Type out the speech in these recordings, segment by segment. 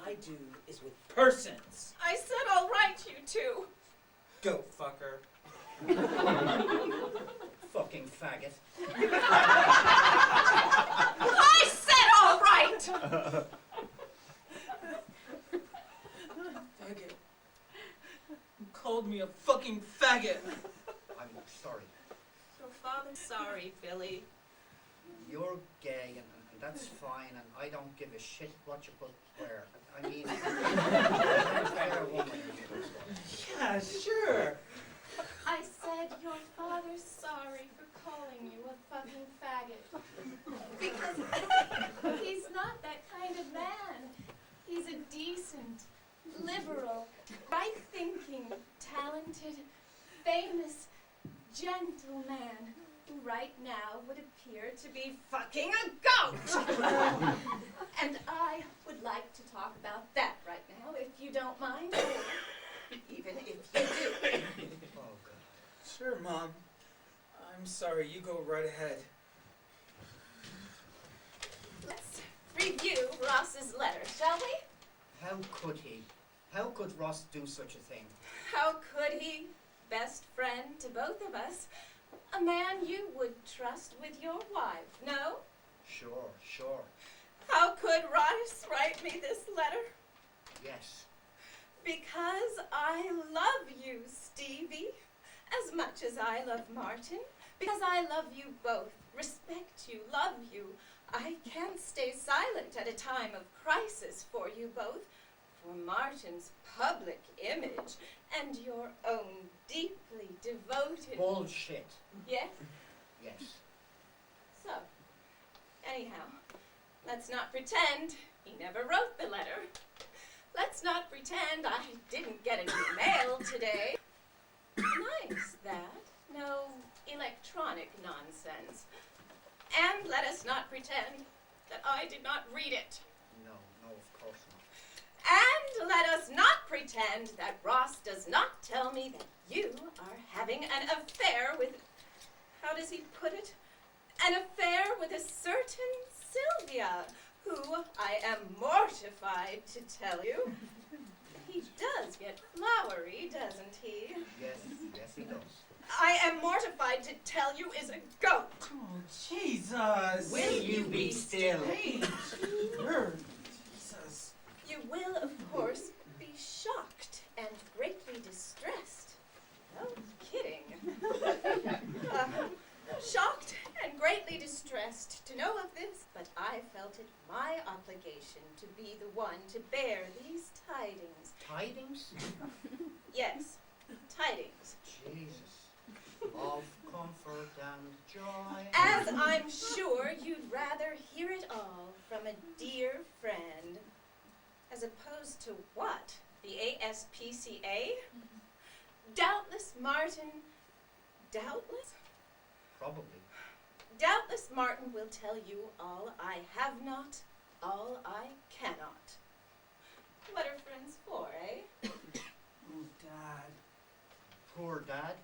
I do is with persons. I said all right, you two. Go, fucker. Fucking faggot. I said all right! Faggot. You called me a fucking faggot. I'm sorry. Your father's sorry, Billy. You're gay, and that's fine, and I don't give a shit what you put where. I mean, fair woman. Yeah, sure. I said your father's sorry for calling you a fucking faggot. Because he's not that kind of man. He's a decent, liberal, right-thinking, talented, famous, gentle man who right now would appear to be fucking a goat. And I would like to talk about that right now, if you don't mind. Even if you do. Oh, God. Sure, Mom. I'm sorry. You go right ahead. Let's review Ross's letter, shall we? How could he? How could Ross do such a thing? How could he? Best friend to both of us. A man you would trust with your wife, no? Sure, sure. How could Ross write me this letter? Yes. Because I love you, Stevie, as much as I love Martin. Because I love you both, respect you, love you. I can't stay silent at a time of crisis for you both, for Martin's public image and your own deeply devoted... Bullshit. Yes? Yes. So, anyhow, let's not pretend he never wrote the letter. Let's not pretend I didn't get an email today. Nice, that. No electronic nonsense. And let us not pretend that I did not read it. No, of course not. And let us not pretend that Ross does not tell me that you are having an affair with, how does he put it? An affair with a certain Sylvia, who I am mortified to tell you. He does get flowery, doesn't he? Yes, he does. I am mortified to tell you is a goat. Oh, Jesus. Will you be still? Hey, sure. Jesus. You will, of course, be shocked and greatly distressed. No kidding. Shocked and greatly distressed to know of this, but I felt it my obligation to be the one to bear these tidings. Tidings? Yes, tidings. Jesus. Of comfort and joy. As I'm sure you'd rather hear it all from a dear friend, as opposed to what? The ASPCA? Doubtless, Martin, doubtless? Probably. Doubtless Martin will tell you all I have not, all I cannot. What are friends for, eh? Oh, Dad. Poor Dad.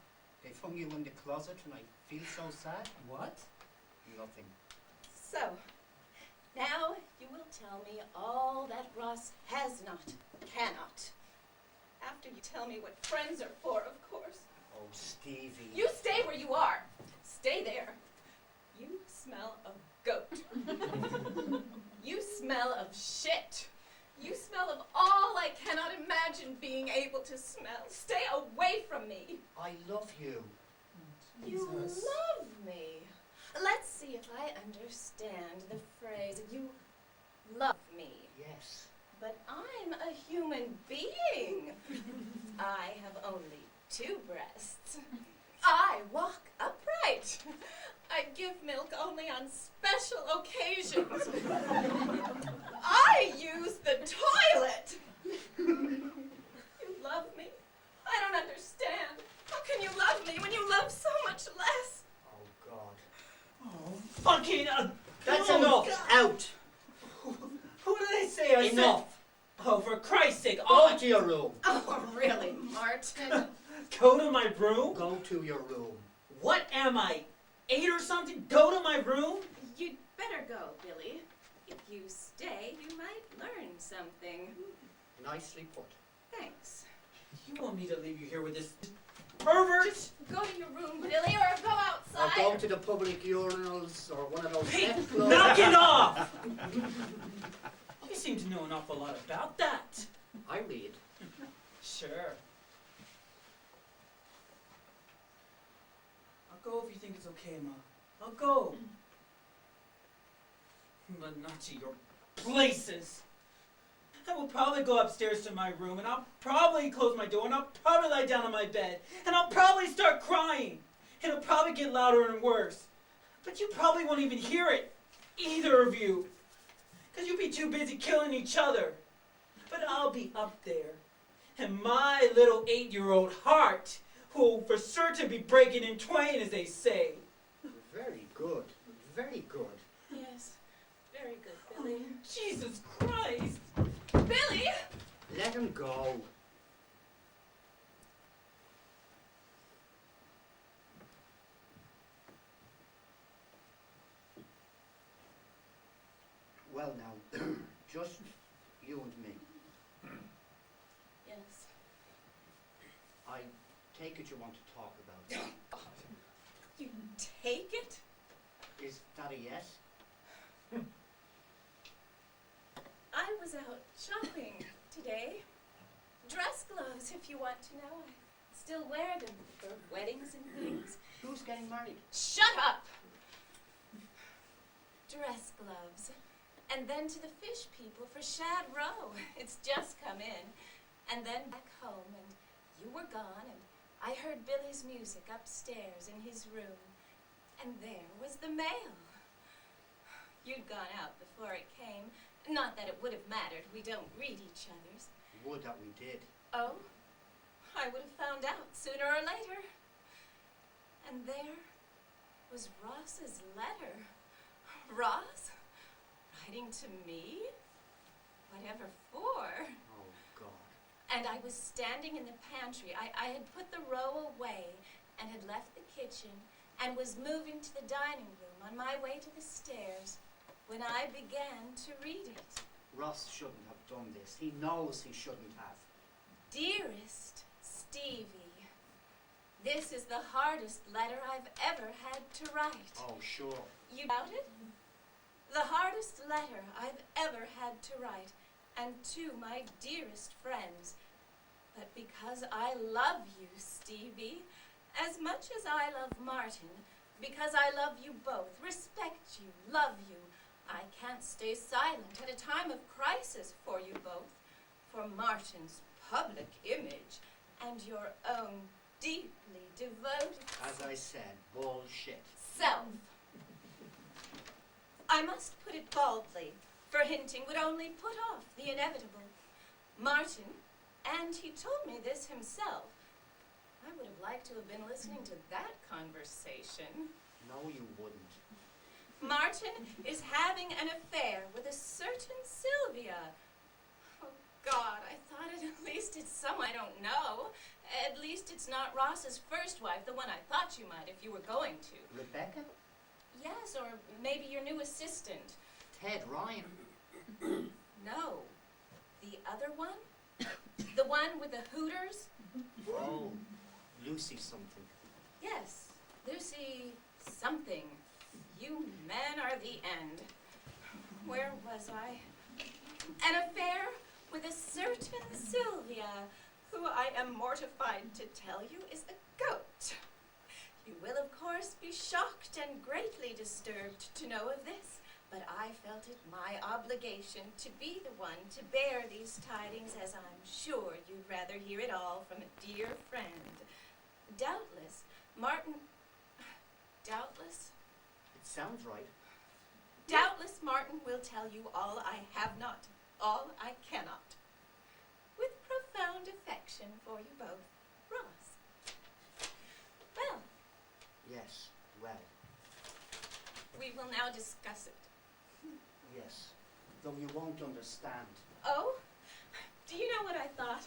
They've hung you in the closet and I feel so sad. What? Nothing. So, now you will tell me all that Ross has not, cannot. After you tell me what friends are for, of course. Oh, Stevie. You stay where you are. Stay there. You smell of goat. You smell of shit. You smell of all I cannot imagine being able to smell. Stay away from me. I love you. You Jesus. love me. Let's see if I understand the phrase, you love me. Yes. But I'm a human being. I have only 2 breasts. I walk upright. I give milk only on special occasions. I use the toilet. You love me? I don't understand. How can you love me when you love so much less? Oh, God. Oh, fucking... That's oh, enough. God. Out. Who did I say I said? Enough. Oh, for Christ's sake. Go Oh, to your room. Oh, really, Martin? go to my room? Go to your room. What am I, 8 or something? Go to my room? You'd better go, Billy. You if you stay, you might learn something. Nicely put. Thanks. You want me to leave you here with this pervert? Just go to your room, Billy, or go Or outside. go to the public urinals or one of those sex clubs. Knock it off! You seem to know an awful lot about that. I read. Sure. I'll go if you think it's okay, Ma. I'll go. But not to your places. I will probably go upstairs to my room, and I'll probably close my door, and I'll probably lie down on my bed, and I'll probably start crying. It'll probably get louder and worse. But you probably won't even hear it, either of you, because you'll be too busy killing each other. But I'll be up there, and my little 8-year-old heart will for certain be breaking in twain, as they say. Very good. Very good. Yes, very good, Billy. Jesus Christ! Billy! Let him go. Well now, just you and me. Yes. I take it you want to talk about it. You take it? Is that a yes? I was out shopping today. Dress gloves, if you want to know. I still wear them for weddings and things. Who's getting married? Shut up! Dress gloves. And then to the fish people for Shad Row. It's just come in. And then back home, and you were gone, and I heard Billy's music upstairs in his room. And there was the mail. You'd gone out before it came. Not that it would have mattered. We don't read each other's. Would that we did. Oh? I would have found out sooner or later. And there was Ross's letter. Ross? Writing to me? Whatever for? Oh, God. And I was standing in the pantry. I had put the row away and had left the kitchen and was moving to the dining room on my way to the stairs when I began to read it. Ross shouldn't have done this. He knows he shouldn't have. Dearest Stevie, this is the hardest letter I've ever had to write. Oh, sure. You doubt it? The hardest letter I've ever had to write, and to my dearest friends. But because I love you, Stevie, as much as I love Martin, because I love you both, respect you, love you, I can't stay silent at a time of crisis for you both, for Martin's public image and your own deeply devoted As I said, bullshit. self. I must put it baldly, for hinting would only put off the inevitable. Martin, and he told me this himself, I would have liked to have been listening to that conversation. No, you wouldn't. Martin is having an affair with a certain Sylvia. Oh, God, I thought at least it's someone I don't know. At least it's not Ross's first wife, the one I thought you might if you were going to. Rebecca? Yes, or maybe your new assistant. Ted Ryan? No. The other one? The one with the Hooters? Oh, Lucy something. Yes, Lucy something. You men are the end. Where was I? An affair with a certain Sylvia, who I am mortified to tell you is a goat. You will, of course, be shocked and greatly disturbed to know of this, but I felt it my obligation to be the one to bear these tidings, as I'm sure you'd rather hear it all from a dear friend. Doubtless, Martin... Doubtless? It sounds right. Doubtless Martin will tell you all I have not, all I cannot. With profound affection for you both, Ross. Well, Yes, well, we will now discuss it. yes. Though you won't understand. Oh, do you know what I thought?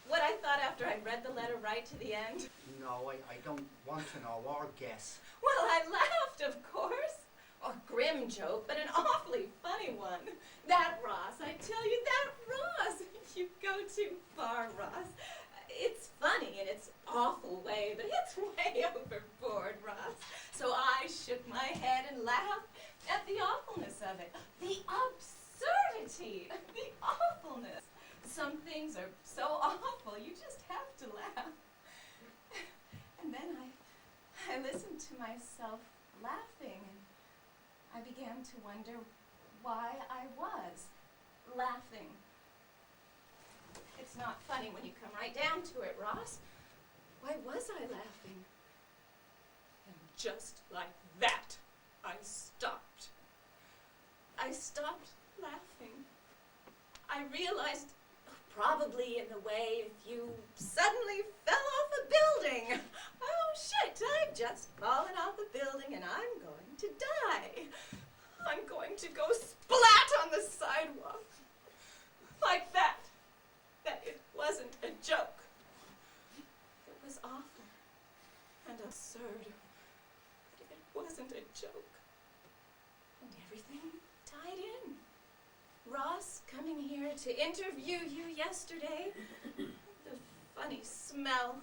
What I thought after I read the letter right to the end? No, I don't want to know or guess. Well, I laughed, of course. A grim joke, but an awfully funny one. That Ross, I tell you, that Ross. You go too far, Ross. It's funny in its awful way, but it's way overboard, Ross. So I shook my head and laughed at the awfulness of it. The absurdity, the awfulness. Some things are so awful, you just have to laugh. And then I listened to myself laughing, and I began to wonder why I was laughing. It's not funny when you come right down to it, Ross. Why was I laughing? And just like that, I stopped. I stopped laughing. I realized, probably in the way if you suddenly fell off a building. Oh shit, I've just fallen off a building and I'm going to die. I'm going to go splat on the sidewalk. Like that. That it wasn't a joke. It was awful and absurd, but it wasn't a joke. And everything tied in. Ross coming here to interview you yesterday, the funny smell,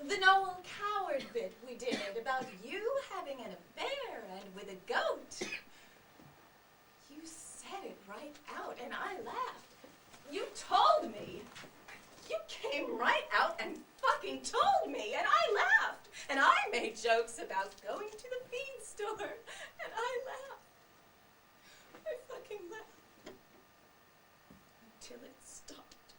the Noel Coward bit we did about you having an affair and with a goat. You said it right out and I laughed. You told me. You came right out and fucking told me, and I laughed. And I made jokes about going to the feed store, and I laughed. I fucking laughed. Until it stopped.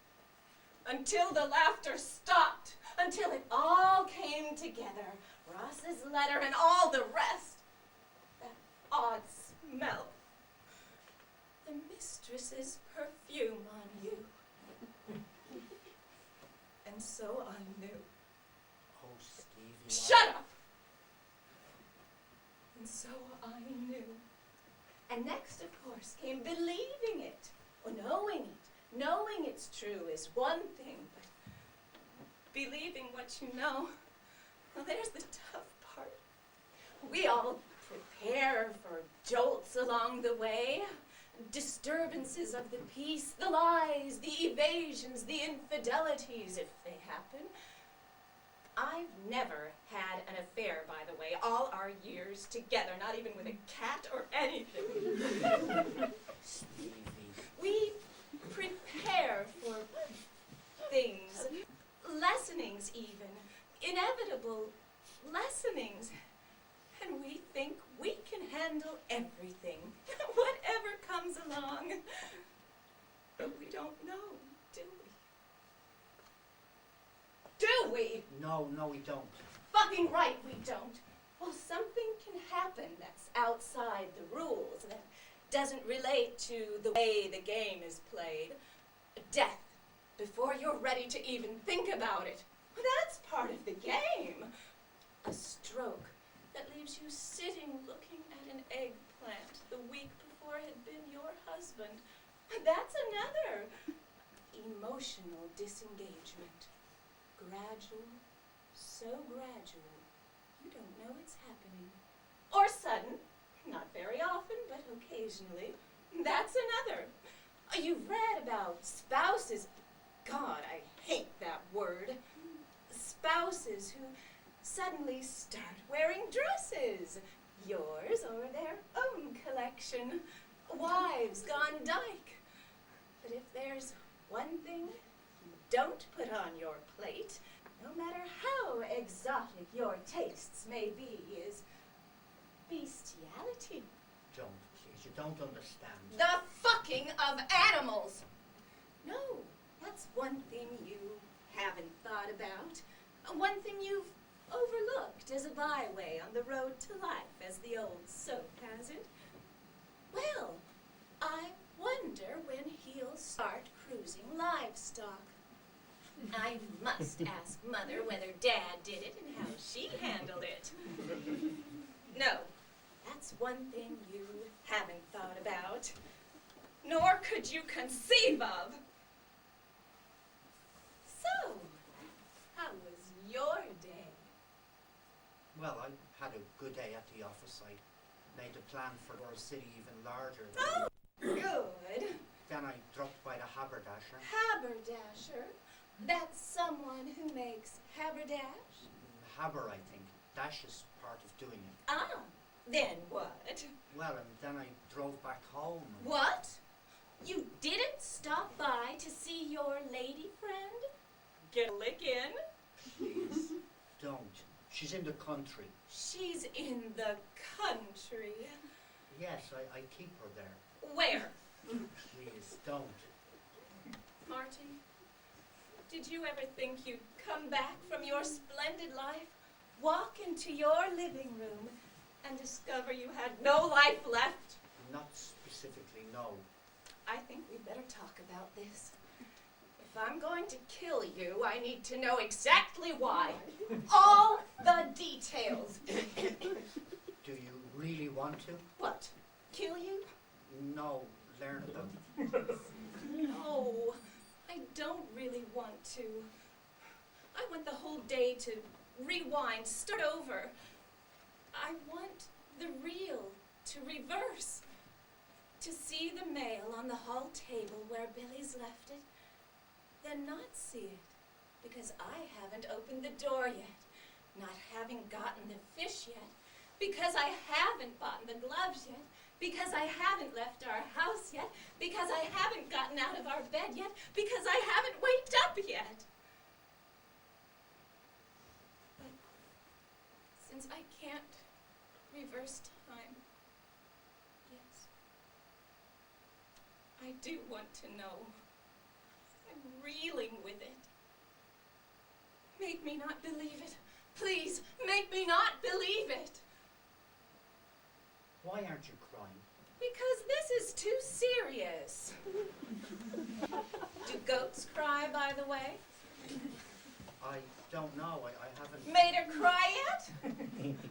Until the laughter stopped. Until it all came together. Ross's letter and all the rest. That odd smell. The mistress's perfume on you. And so I knew. Oh, Stevie. Shut up! And so I knew. And next, of course, came believing it, or knowing it. Knowing it's true is one thing, but believing what you know, well, there's the tough part. We all prepare for jolts along the way. Disturbances of the peace, the lies, the evasions, the infidelities, if they happen. I've never had an affair, by the way, all our years together, not even with a cat or anything. Stevie. We prepare for things, lessonings even, inevitable lessonings. And we think we can handle everything, whatever comes along. But we don't know, do we? Do we? No, we don't. Fucking right we don't. Well, something can happen that's outside the rules, that doesn't relate to the way the game is played. Death, before you're ready to even think about it. Well, that's part of the game. A stroke that leaves you sitting looking at an eggplant the week before had been your husband. That's another. Emotional disengagement. Gradual, so gradual, you don't know it's happening. Or sudden, not very often, but occasionally. That's another. You've read about spouses, God, I hate that word. Spouses who suddenly start wearing dresses, yours or their own collection, wives gone dyke. But if there's one thing you don't put on your plate, no matter how exotic your tastes may be, is bestiality. Don't, please. You don't understand. The fucking of animals. No, that's one thing you haven't thought about. One thing you've overlooked as a byway on the road to life, as the old soap has it. Well, I wonder when he'll start cruising livestock. I must ask Mother whether Dad did it and how she handled it. No, that's one thing you haven't thought about, nor could you conceive of. So, how was your day? Well, I had a good day at the office. I made the plan for our city even larger. Oh, good. Then I dropped by the haberdasher. Haberdasher? That's someone who makes haberdash? Haber, I think. Dash is part of doing it. Ah, then what? Well, and then I drove back home. What? You didn't stop by to see your lady friend? Get a lick in? Please, don't. She's in the country. She's in the country. Yes, I keep her there. Where? Please, don't. Martin, did you ever think you'd come back from your splendid life, walk into your living room, and discover you had no life left? Not specifically, no. I think we'd better talk about this. If I'm going to kill you, I need to know exactly why. All the details. Do you really want to? What? Kill you? No, learn about it. No, I don't really want to. I want the whole day to rewind, start over. I want the real to reverse. To see the mail on the hall table where Billy's left it, then not see it, because I haven't opened the door yet, not having gotten the fish yet, because I haven't bought the gloves yet, because I haven't left our house yet, because I haven't gotten out of our bed yet, because I haven't waked up yet. But since I can't reverse time, yes, I do want to know. I'm reeling with it. Make me not believe it. Please, make me not believe it. Why aren't you crying? Because this is too serious. Do goats cry, by the way? I don't know. I haven't... Made her cry yet?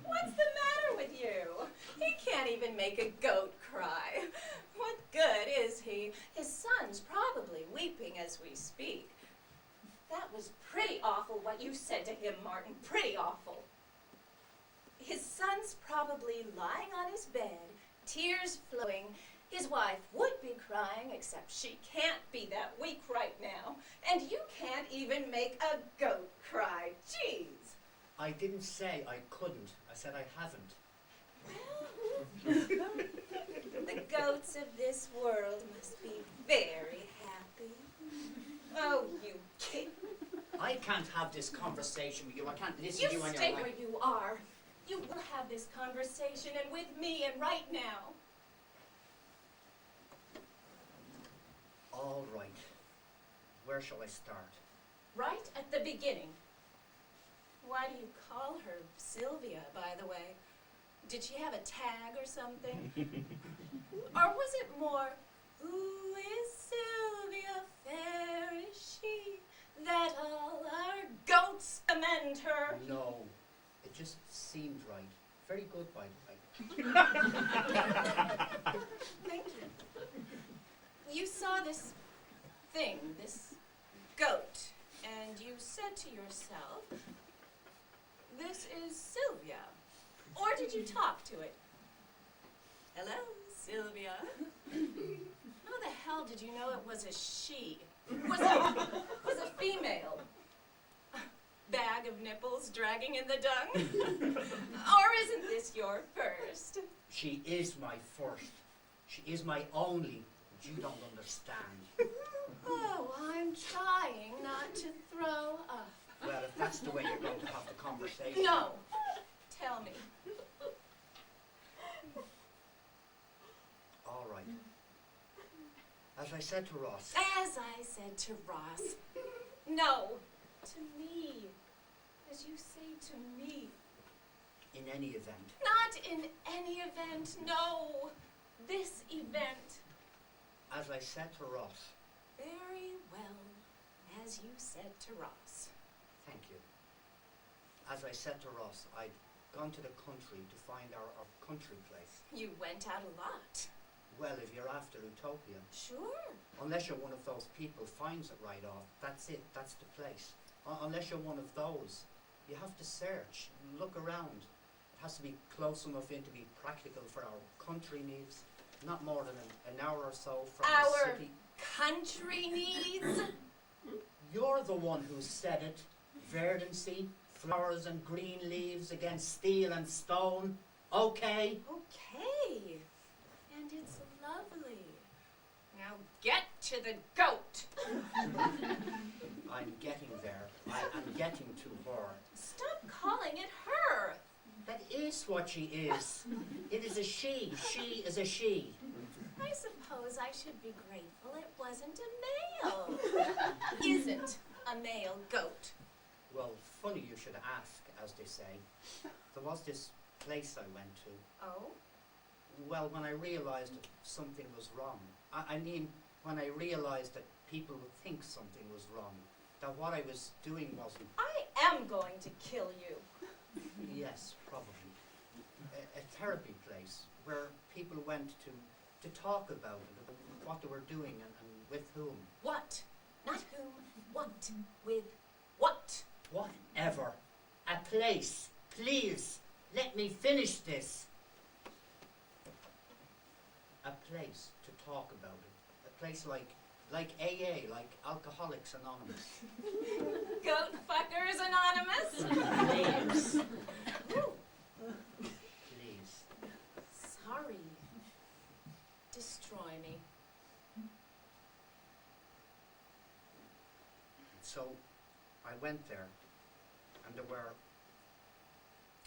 What's the matter with you? He can't even make a goat cry. What good is he? His son's probably weeping as we speak. That was pretty awful what you said to him, Martin. Pretty awful. His son's probably lying on his bed, tears flowing. His wife would be crying, except she can't be that weak right now. And you can't even make a goat cry. Jeez. I didn't say I couldn't. I said I haven't. Well, the goats of this world must be very happy. Oh, you kid. I can't have this conversation with you. I can't listen You to you on your stay way. where you are. You will have this conversation, and with me, and right now. All right. Where shall I start? Right at the beginning. Why do you call her Sylvia, by the way? Did she have a tag or something? Or was it more, who is Sylvia, fair is she, that all our goats commend her? No. It just seemed right. Very good, by the way. Thank you. You saw this thing, this goat, and you said to yourself, this is Sylvia. Or did you talk to it? Hello, Sylvia. How the hell did you know it was a she? Was a female? Bag of nipples dragging in the dung? Or isn't this your first? She is my first. She is my only. But you don't understand. Oh, I'm trying not to throw up. Well, if that's the way you're going to have the conversation. No. Tell me. All right. As I said to Ross. As I said to Ross. No. To me. As you say to me. In any event. Not in any event, no. This event. As I said to Ross. Very well. As you said to Ross. Thank you. As I said to Ross, I'd gone to the country to find our country place. You went out a lot. Well, if you're after Utopia. Sure. Unless you're one of those people finds it right off, that's it, that's the place. Unless you're one of those, you have to search, look around. has to be close enough in to be practical for our country needs. Not more than an hour or so from the Our city. country needs? You're the one who said it. Verdancy, flowers and green leaves against steel and stone. Okay? Okay. And it's lovely. Now get to the goat. I'm getting there. I'm getting to her. Stop calling it her. That is what she is. It is a she. She is a she. I suppose I should be grateful it wasn't a male. Isn't a male goat. Well, funny you should ask, as they say. There was this place I went to. Oh? Well, when I realized that something was wrong. I mean, when I realized that people would think something was wrong. That what I was doing wasn't. I am going to kill you. Yes, probably. A therapy place where people went to talk about it, about what they were doing and with whom. What? Not whom. What? With what? Whatever. A place. Please, let me finish this. A place to talk about it. A place like AA, like Alcoholics Anonymous. Goat fuckers anonymous? Ooh, Please. sorry. Destroy me. So I went there, and there were.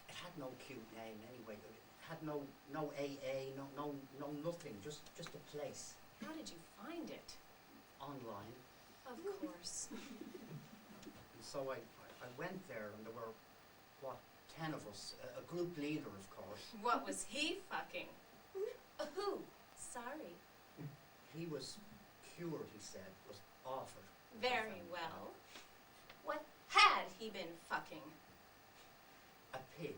It had no cute name anyway. It had no AA, no nothing. Just a place How did you find it? online. Of course. And so I went there, and there were 10 of us. A group leader, of course. What was he fucking? Who? Sorry. He was cured, he said, was offered. Very well. What had he been fucking? A pig.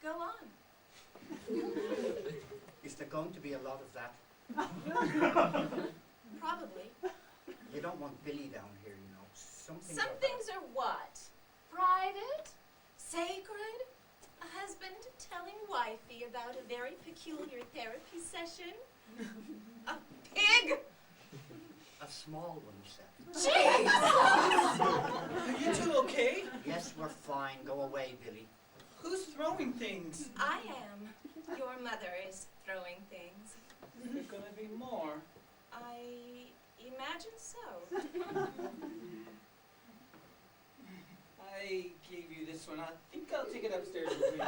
Go on. Is there going to be a lot of that? Probably. You don't want Billy down here, you know. Some things are what? Private? Sacred? A husband telling wifey about a very peculiar therapy session? A pig? A small one, you said. Jeez! Are you two okay? Yes, we're fine. Go away, Billy. Who's throwing things? I am. Your mother is throwing things. Is there gonna be more? I imagine so. I gave you this one. I think I'll take it upstairs with me.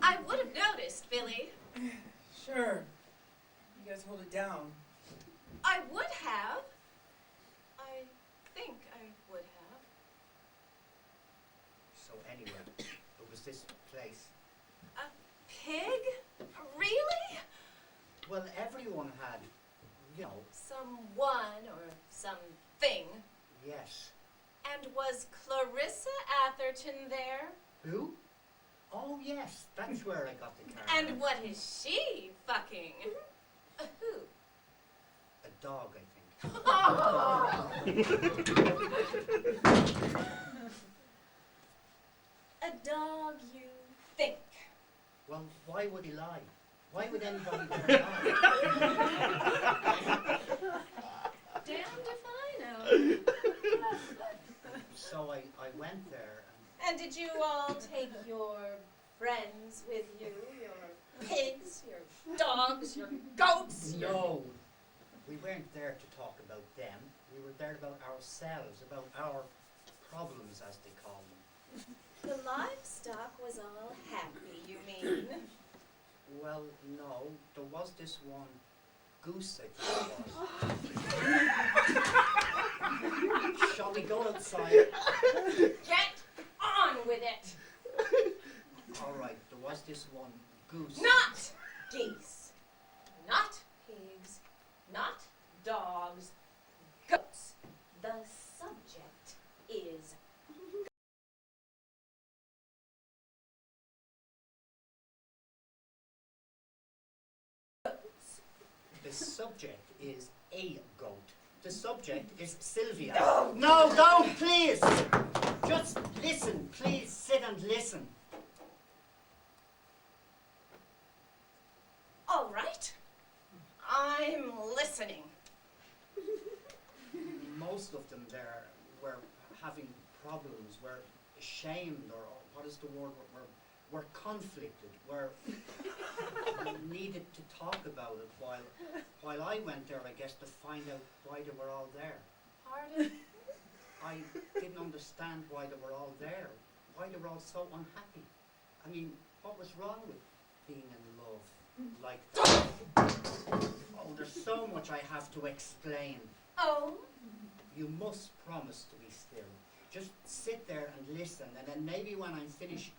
I would have noticed, Billy. Sure. You guys hold it down. I would have. I think I would have. So anyway, it was this place. A pig? Really? Well, everyone had, you know, Someone or something. yes. And was Clarissa Atherton there? Who? Oh, yes, that's where I got the car. And what is she fucking? Who? A dog, I think. A dog, you think? Well, why would he lie? Why would anybody dare lie? Damned if I know. So I went there, And did you all take your friends with you? Your pigs, your dogs, your goats? and no, we weren't there to talk about them. We were there about ourselves, about our problems, as they call them. The livestock was all happy, you mean? Well, no, there was this one goose, I think it was. Shall we go outside? Get on with it! All right, there was this one goose. Not geese, not pigs, not dogs, goats. The subject The subject is a goat. The subject is Sylvia. No, don't, please! Just listen, please, sit and listen. All right. I'm listening. Most of them there were having problems, were ashamed, or what is the word, were conflicted, were needed to talk about it, while I went there, I guess, to find out why they were all there. Pardon? I didn't understand why they were all there, why they were all so unhappy. I mean, what was wrong with being in love like that? Oh, there's so much I have to explain. Oh? You must promise to be still. Just sit there and listen, and then maybe when I'm finished,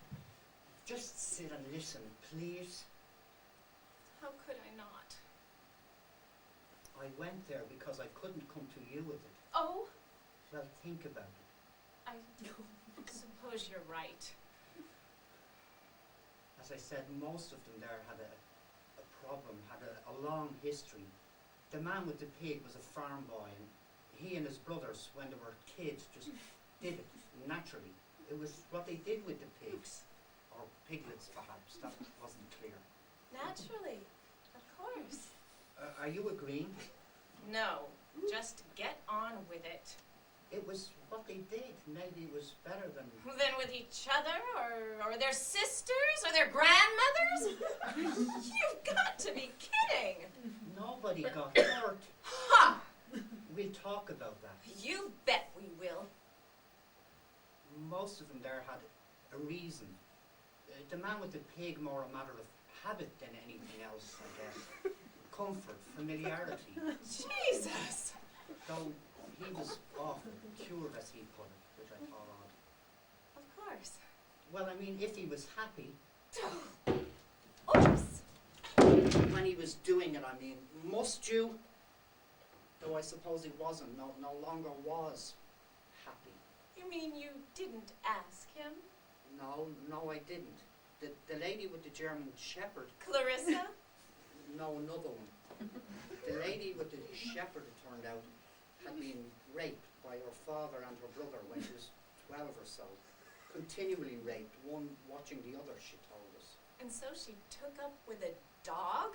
just sit and listen, please. How could I not? I went there because I couldn't come to you with it. Oh? Well, think about it. I suppose you're right. As I said, most of them there had a problem, had a long history. The man with the pig was a farm boy, and he and his brothers, when they were kids, just did it naturally. It was what they did with the pigs, or piglets perhaps, that wasn't clear. Naturally. Of course. Are you agreeing? No. Just get on with it. It was what they did. Maybe it was better than... Then with each other, or their sisters, or their grandmothers? You've got to be kidding! Nobody got hurt. Ha! We'll talk about that. You bet we will. Most of them there had a reason. The man with the pig more a matter of habit than anything else, I guess. Comfort, familiarity. Jesus! Though he was often cured, as he put it, which I thought odd. Of course. Well, I mean, if he was happy, Oops! when he was doing it, I mean, must you? Though I suppose he wasn't, no longer was happy. You mean you didn't ask him? No, I didn't. The lady with the German shepherd, Clarissa? no, another one. The lady with the shepherd, it turned out, had been raped by her father and her brother when she was 12 or so. Continually raped, one watching the other, she told us. And so she took up with a dog?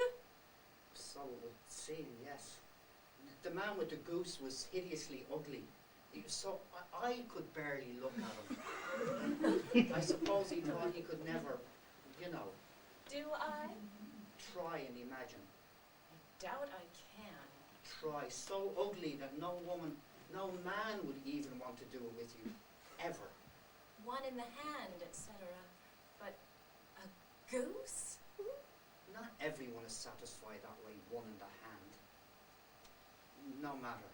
So it would seem, yes. The man with the goose was hideously ugly. So I could barely look at him. I suppose he thought he could never, Do I? try and imagine. I doubt I can. Try. So ugly that no woman, no man would even want to do it with you. Ever. One in the hand, etc. But a goose? Not everyone is satisfied that way, one in the hand. No matter.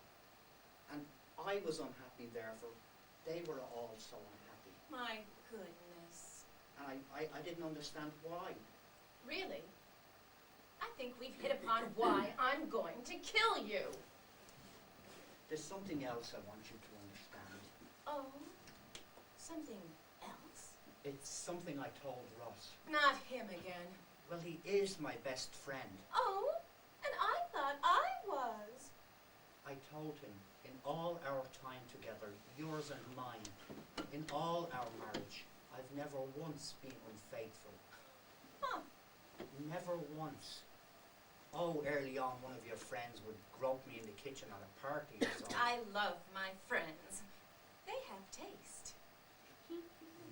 And I was unhappy there, for they were all so unhappy. My goodness. And I didn't understand why. Really? I think we've hit upon why I'm going to kill you. There's something else I want you to understand. Oh? Something else? It's something I told Ross. Not him again. Well, he is my best friend. Oh? And I thought I was. I told him, in all our time together, yours and mine, in all our marriage, I've never once been unfaithful. Huh. Never once. Oh, early on, one of your friends would grope me in the kitchen at a party or something. I love my friends. They have taste.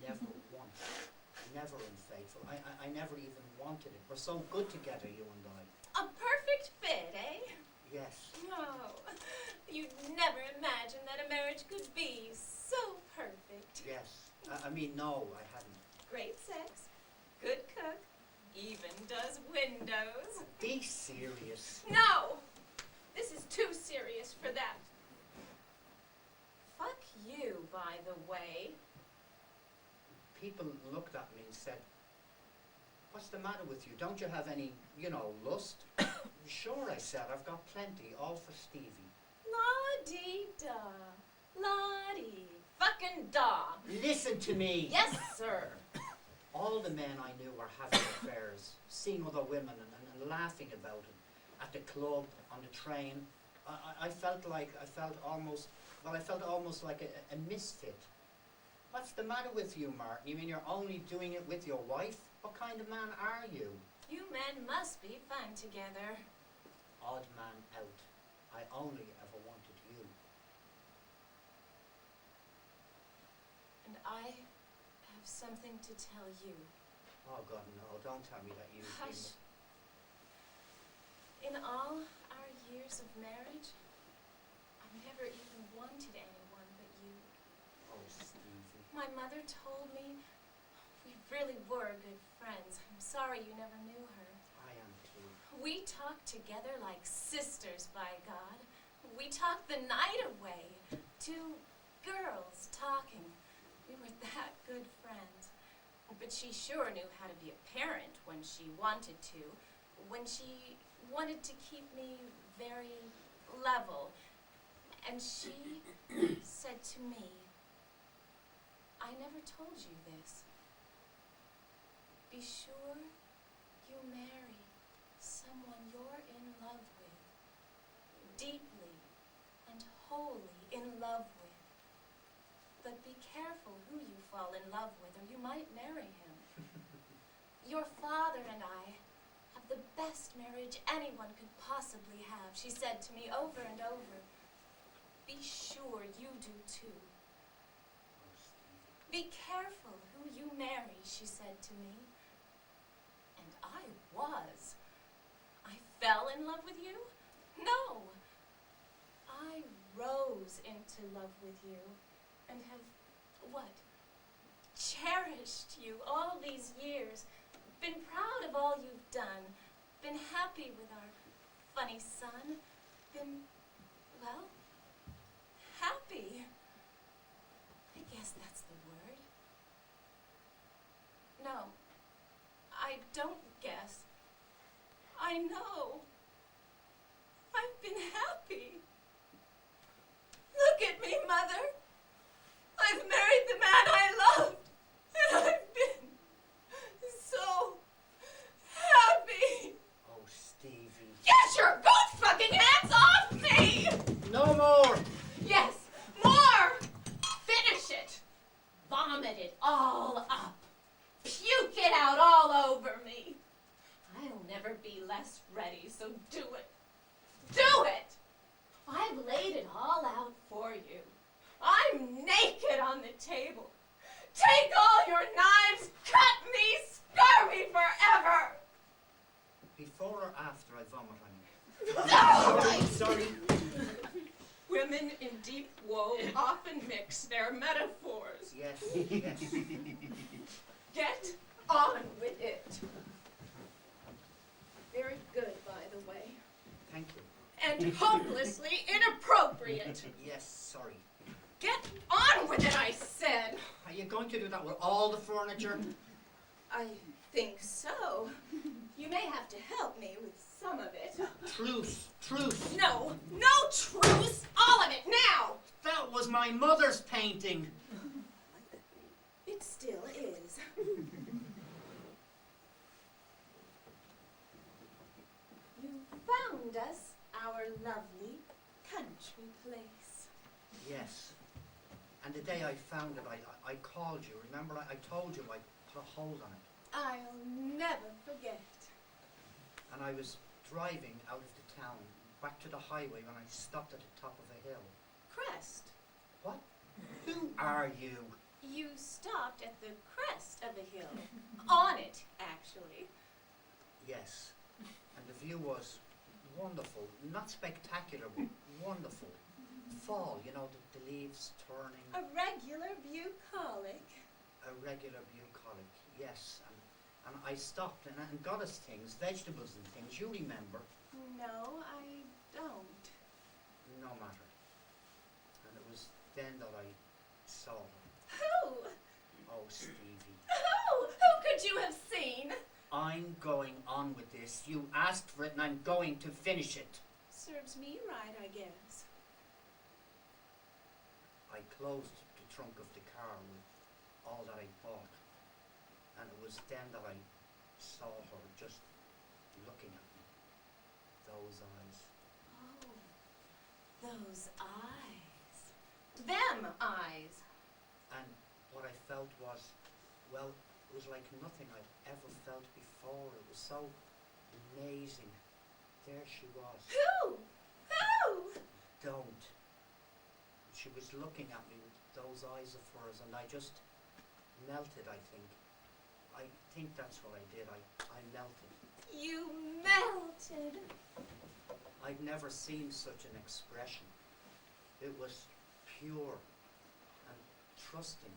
Never once. Never unfaithful. I never even wanted it. We're so good together, you and I. A perfect fit, eh? Yes. Oh, you'd never imagine that a marriage could be so perfect. Yes. I mean, no, I hadn't. Great sex, good cook, even does windows. Be serious. No! This is too serious for that. Fuck you, by the way. People looked at me and said, what's the matter with you? Don't you have any, lust? Sure, I said, I've got plenty, all for Stevie. La-dee-da. La-dee fucking da. Listen to me! Yes, sir. All the men I knew were having affairs, seeing other women and laughing about it. at the club, on the train. I felt almost like a misfit. What's the matter with you, Martin? You mean you're only doing it with your wife? What kind of man are you? You men must be fun together. Odd man out. I only ever wanted you. And I have something to tell you. Oh God, no, don't tell me that you've been... Hush. In all our years of marriage, I've never even wanted anyone but you. Oh, Stevie. My mother told me we really were good friends. I'm sorry you never knew her. I am too. We talked together like sisters, by God. We talked the night away. Two girls talking. We were that good friends. But she sure knew how to be a parent when she wanted to. When she wanted to keep me very level. And she said to me, I never told you this. Be sure you marry someone you're in love with, deeply and wholly in love with. But be careful who you fall in love with, or you might marry him. Your father and I have the best marriage anyone could possibly have, she said to me over and over. Be sure you do too. Oh, Stevie. Be careful who you marry, she said to me. And I was. I fell in love with you? No. I rose into love with you and have, what? Cherished you all these years. Been proud of all you've done. Been happy with our funny son. Been, well, happy. I guess that's the word. No, I don't guess. I know. I've been happy. Look at me, Mother. I've married the man I loved, and I've been so happy. Oh, Stevie. Get your good fucking hands off me! No more! Yes, more! Finish it! Vomit it all up. Puke it out all over me. I'll never be less ready, so do it. Do it! I've laid it all out for you. I'm naked on the table. Take all your knives, cut me, scar me forever! Before or after I vomit on you? No! Sorry. Women in deep woe often mix their metaphors. Yes, yes. Get on with it. Very good, by the way. Thank you. And hopelessly inappropriate. Yes, sorry. Get on with it, I said. Are you going to do that with all the furniture? I think so. You may have to help me with some of it. Truce, truce. No, no truce! All of it, now! That was my mother's painting. It still is. You found us our lovely country place. Yes. And the day I found it, I called you. Remember, I told you I put a hold on it. I'll never forget. And I was driving out of the town, back to the highway, when I stopped at the top of a hill. Crest. What? Who are you? You stopped at the crest of a hill. On it, actually. Yes. And the view was wonderful. Not spectacular, but wonderful. Fall, you know, the leaves turning. A regular bucolic. A regular bucolic, yes. And I stopped and got us things, vegetables and things. You remember? No, I don't. No matter. And it was then that I saw her. Who? Oh, Stevie. Who? Who could you have seen? I'm going on with this. You asked for it and I'm going to finish it. Serves me right, I guess. I closed the trunk of the car with all that I bought. And it was then that I saw her just looking at me. Those those eyes. Oh, those eyes. Them eyes. And what I felt was, well, it was like nothing I'd ever felt before. It was so amazing. There she was. Who? Who? Don't. She was looking at me with those eyes of hers, and I just melted, I think. I think that's what I did. I melted. You melted. I'd never seen such an expression. It was pure and trusting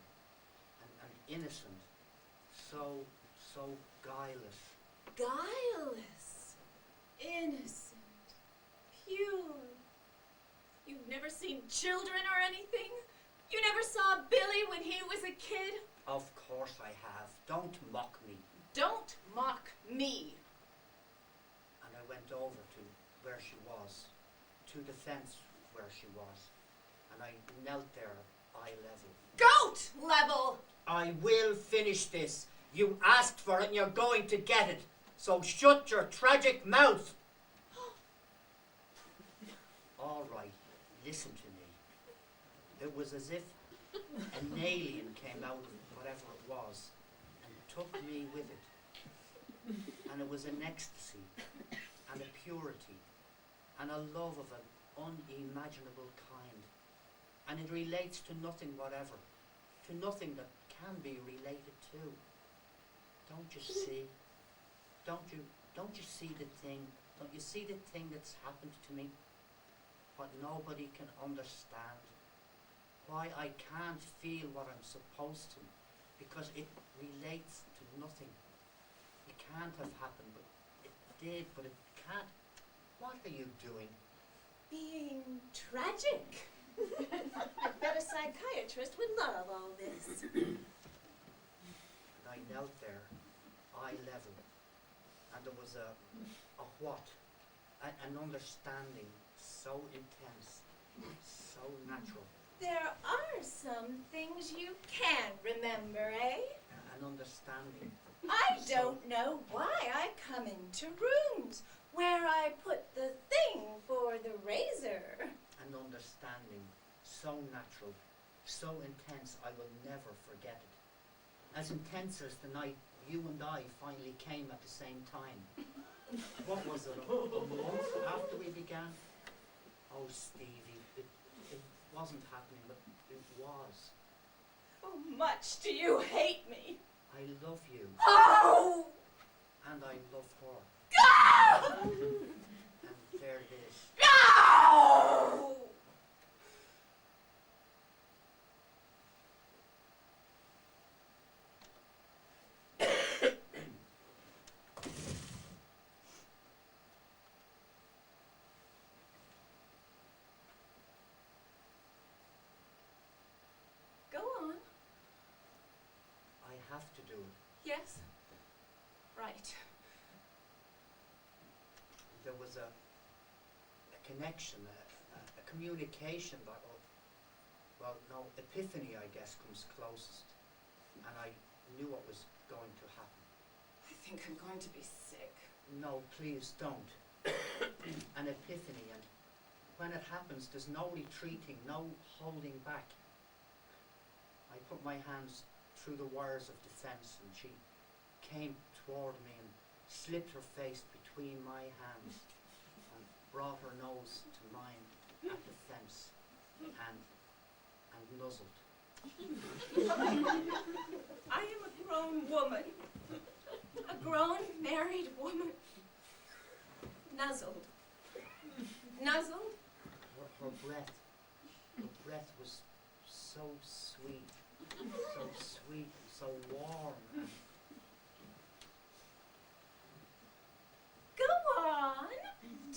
and innocent. So guileless. Guileless. Innocent. Pure. You've never seen children or anything? You never saw Billy when he was a kid? Of course I have. Don't mock me. Don't mock me. And I went over to where she was, to the fence where she was, and I knelt there, eye level. Goat level! I will finish this. You asked for it and you're going to get it. So shut your tragic mouth. All right, listen to me. It was as if an alien came out of whatever it was and took me with it. And it was an ecstasy and a purity and a love of an unimaginable kind. And it relates to nothing whatever, to nothing that can be related to. Don't you see? Don't you see the thing? Don't you see the thing that's happened to me? What nobody can understand. Why I can't feel what I'm supposed to, because it relates to nothing. It can't have happened, but it did, but it can't. What are you doing? Being tragic. I bet a psychiatrist would love all this. And I knelt there, eye level, and there was a what? An understanding so intense, so natural. There are some things you can remember, eh? An understanding. I don't know why I come into rooms where I put the thing for the razor. An understanding so natural, so intense, I will never forget it. As intense as the night you and I finally came at the same time. What was it, a month after we began? Oh, Stevie, it wasn't happening, but it was. How much do you hate me? I love you, Oh! and I love her, Go! and there it is. Go! Go on. I have to do it. Yes. Right. There was a connection, a communication that, well, no, epiphany, I guess, comes closest. And I knew what was going to happen. I think I'm going to be sick. No, please don't. An epiphany, and when it happens, there's no retreating, no holding back. I put my hands through the wires of the fence, and she came toward me and slipped her face between my hands and brought her nose to mine at the fence and nuzzled. I am a grown woman. A grown married woman. Nuzzled. Nuzzled? Her breath was so sweet, and so warm. And Go on.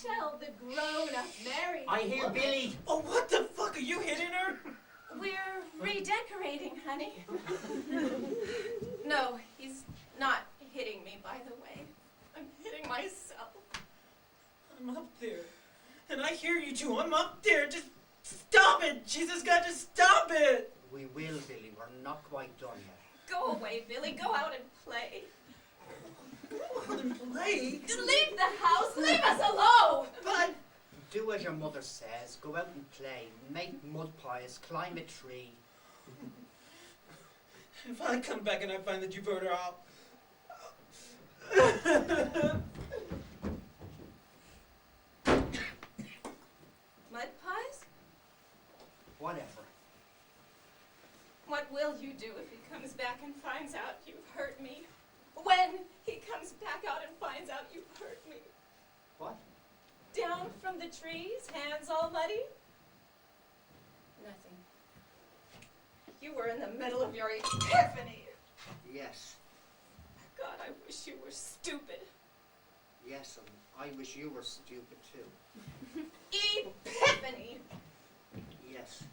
Tell the grown-up married I hear woman. Billy! Oh, what the fuck? Are you hitting her? We're redecorating, honey. No, he's not hitting me, by the way. I'm hitting myself. I'm up there. And I hear you two. I'm up there. Just stop it. Jesus God, just stop it. We will, Billy. We're not quite done yet. Go away, Billy. Go out and play. Go on and play. Leave the house. Leave us alone. But your mother says. Go out and play, make mud pies, climb a tree. If I come back and I find that you've hurt her, I'll... Mud pies? Whatever. What will you do if he comes back and finds out you've hurt me? When he comes back out and finds out you've hurt me? What? Down from the trees, hands all muddy? Nothing. You were in the middle of your epiphany. Yes. God, I wish you were stupid. Yes, and I wish you were stupid too. Epiphany! Yes.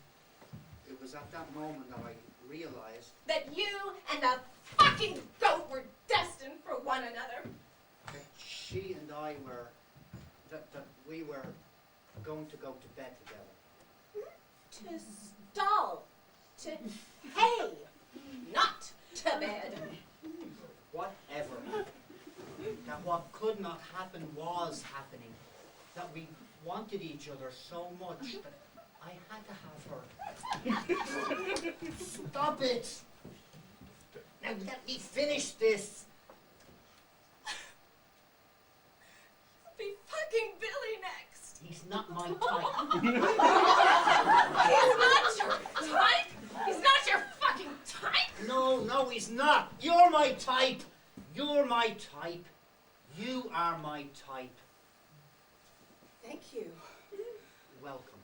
It was at that moment that I realized That you and the fucking goat were destined for one another. that she and I were, that we were going to go to bed together. To stall. To hay. Not to bed. Whatever. That what could not happen was happening. That we wanted each other so much that I had to have her. Stop it! Now let me finish this. Be fucking Billy next. He's not my type. He's not your type. He's not your fucking type. No, he's not. You're my type. You're my type. You are my type. Thank you. Welcome.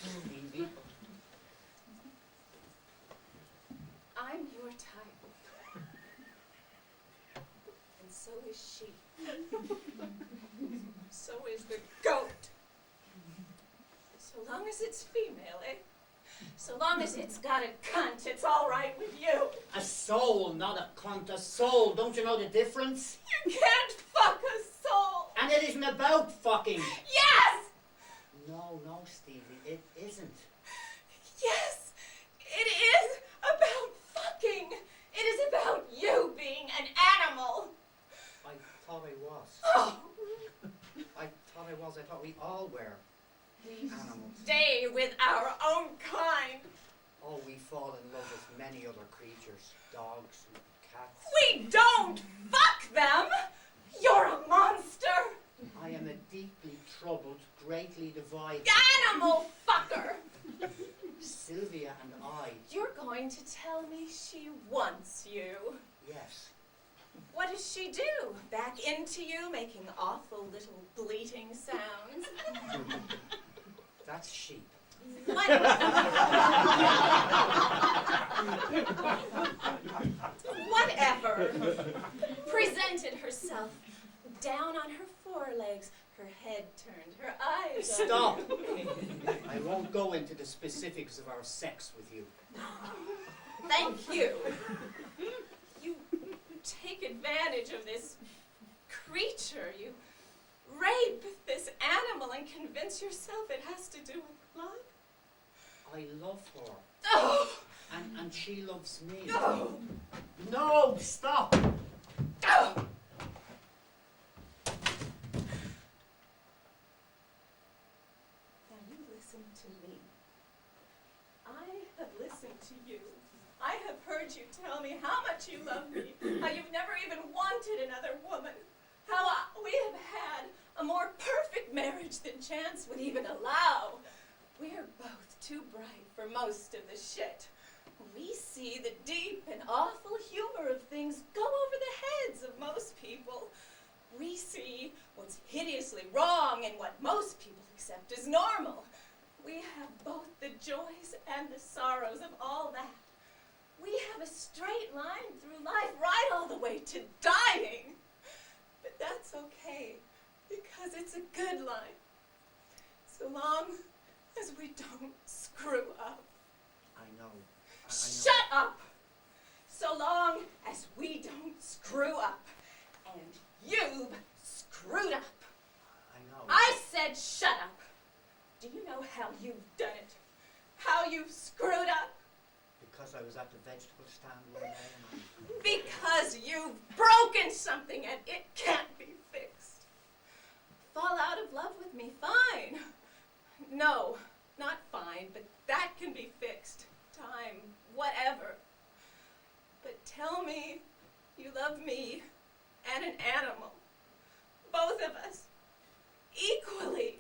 Stevie. I'm your type. And so is she. So is the goat. So long as it's female, eh? So long as it's got a cunt, it's all right with you. A soul, not a cunt. A soul. Don't you know the difference? You can't fuck a soul. And it isn't about fucking. Yes! No, Stevie, it isn't. Yes, it is about fucking. It is about you being an animal. I thought I was. Oh, I thought we all were we animals. stay with our own kind. Oh, we fall in love with many other creatures. Dogs and cats. We don't fuck them. You're a monster. I am a deeply troubled, greatly divided. Animal fucker. Sylvia and I, You're going to tell me she wants you. yes. What does she do? Back into you, making awful little bleating sounds? That's sheep. What? Whatever. Presented herself down on her forelegs, her head turned, her eyes Stop! I won't go into the specifics of our sex with you. Thank you. You take advantage of this creature. You rape this animal and convince yourself it has to do with love. I love her. Oh! And she loves me. Oh! No, stop! Oh! Now you listen to me. I have listened to you. I have heard you tell me how much you love me, how you've never even wanted another woman, how we have had a more perfect marriage than chance would even allow. We are both too bright for most of the shit. We see the deep and awful humor of things go over the heads of most people. We see what's hideously wrong and what most people accept as normal. We have both the joys and the sorrows of all that. We have a straight line through life, right all the way to dying. But that's okay, because it's a good line. So long as we don't screw up. I know. Shut up! So long as we don't screw up. And you've screwed up. I know. I said shut up. Do you know how you've done it? How you've screwed up? Because I was at the vegetable stand one day and Because you've broken something and it can't be fixed. me fine. No, not fine, but that can be fixed. Time, whatever. But tell me you love me and an animal. Both of us. Equally.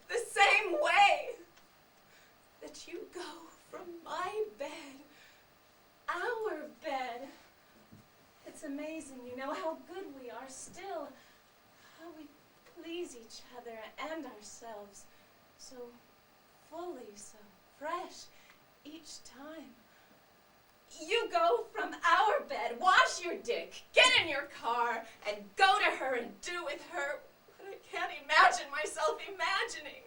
The same way. That you go from my bed, our bed. It's amazing, you know, how good we are still. How we please each other and ourselves. So fully, so fresh each time. You go from our bed, wash your dick, get in your car, and go to her and do with her what I can't imagine myself imagining.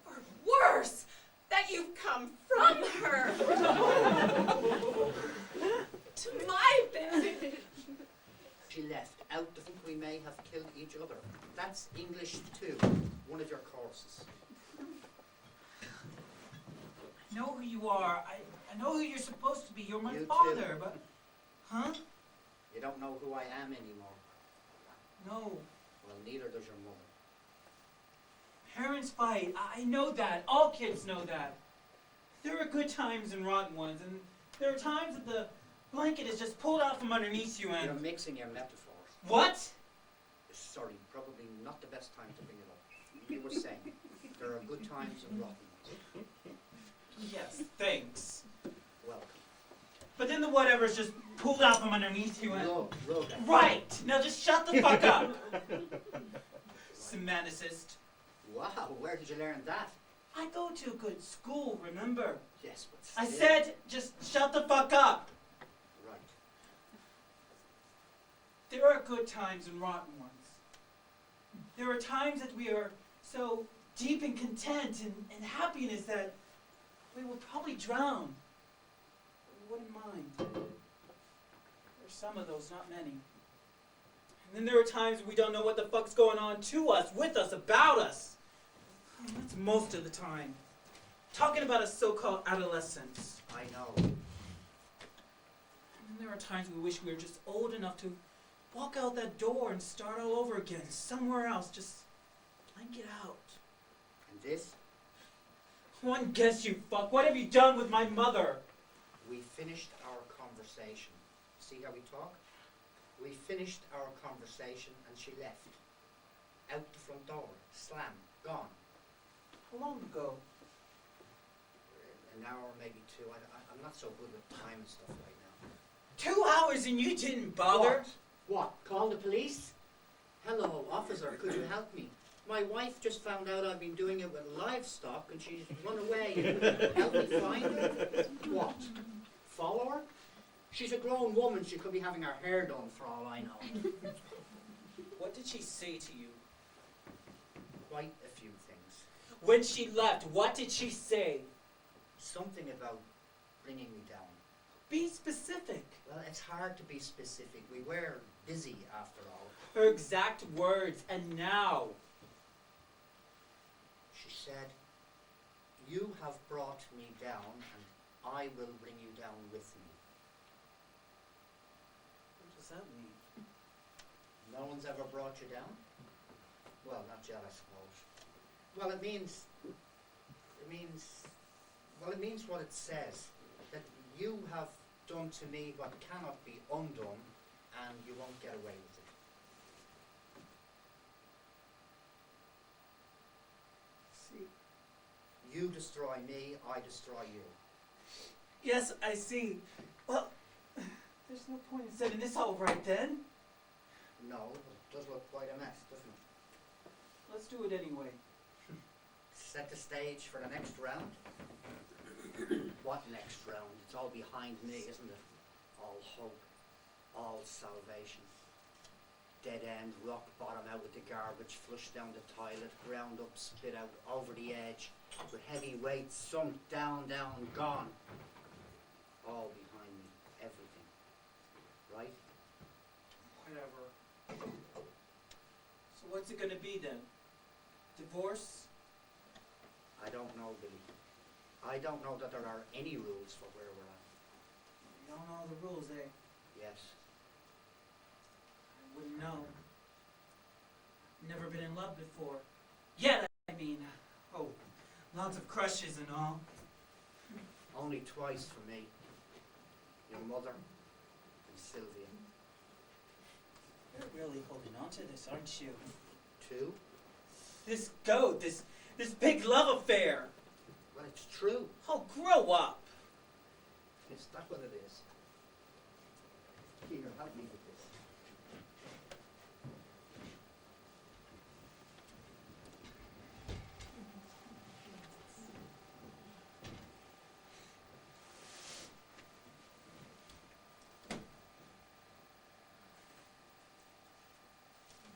Or worse, that you've come from her to my bed. She left, out to think we may have killed each other. That's English 2, one of your courses. I know who you are. I know who you're supposed to be. You're my You father, too. but... Huh? You don't know who I am anymore. No. Well, neither does your mother. Parents fight. I know that. All kids know that. There are good times and rotten ones, and there are times that the blanket is just pulled out from underneath you and... You're mixing your metaphors. What? Sorry, probably not the best time to bring it up. You were saying there are good times and rotten ones. Yes, thanks. Welcome. But then the whatever's just pulled out from underneath you and... Look. Right! Now just shut the fuck up! Semanticist. Wow, where did you learn that? I go to a good school, remember? Yes, but I still. said, just shut the fuck up! Right. There are good times and rotten ones. There are times that we are so deep in content and happiness that we will probably drown. But we wouldn't mind. There are some of those, not many. And then there are times we don't know what the fuck's going on to us, with us, about us. And that's most of the time. Talking about a so-called adolescence. I know. And then there are times we wish we were just old enough to walk out that door and start all over again, somewhere else, just blank it out. And this? One guess, you fuck. What have you done with my mother? We finished our conversation. See how we talk? We finished our conversation and she left. Out the front door. Slam. Gone. How long ago? An hour, maybe 2. I'm not so good with time and stuff right now. 2 hours and you didn't bother? What? Call the police? Hello, officer. Could you help me? My wife just found out I've been doing it with livestock and she's run away. Help me find her? What? Follow her? She's a grown woman. She could be having her hair done for all I know. What did she say to you? Quite a few things. When she left, what did she say? Something about bringing me down. Be specific. Well, it's hard to be specific. We were busy after all. Her exact words, and now. She said, "You have brought me down and I will bring you down with me." What does that mean? No one's ever brought you down? Well, not yet, I suppose. Well, it means what it says. That you have done to me what cannot be undone, and you won't get away with it. See. You destroy me, I destroy you. Yes, I see. Well, there's no point in setting this all right then. No, it does look quite a mess, doesn't it? Let's do it anyway. Set the stage for the next round. What next round? It's all behind me, isn't it? All hope, all salvation. Dead end, rock bottom out with the garbage, flush down the toilet, ground up, spit out, over the edge, with heavy weights, sunk down, gone. All behind me, everything. Right? Whatever. So what's it gonna be then? Divorce? I don't know, Billy. I don't know that there are any rules for where we're at. You don't know the rules, eh? Yes. I wouldn't know. Never been in love before. Yet, I mean, oh, lots of crushes and all. Only twice for me. Your mother and Sylvia. You're really holding on to this, aren't you? Two? This goat, this big love affair. Well, it's true. Oh, grow up. Is that what it is? Here, help me with this.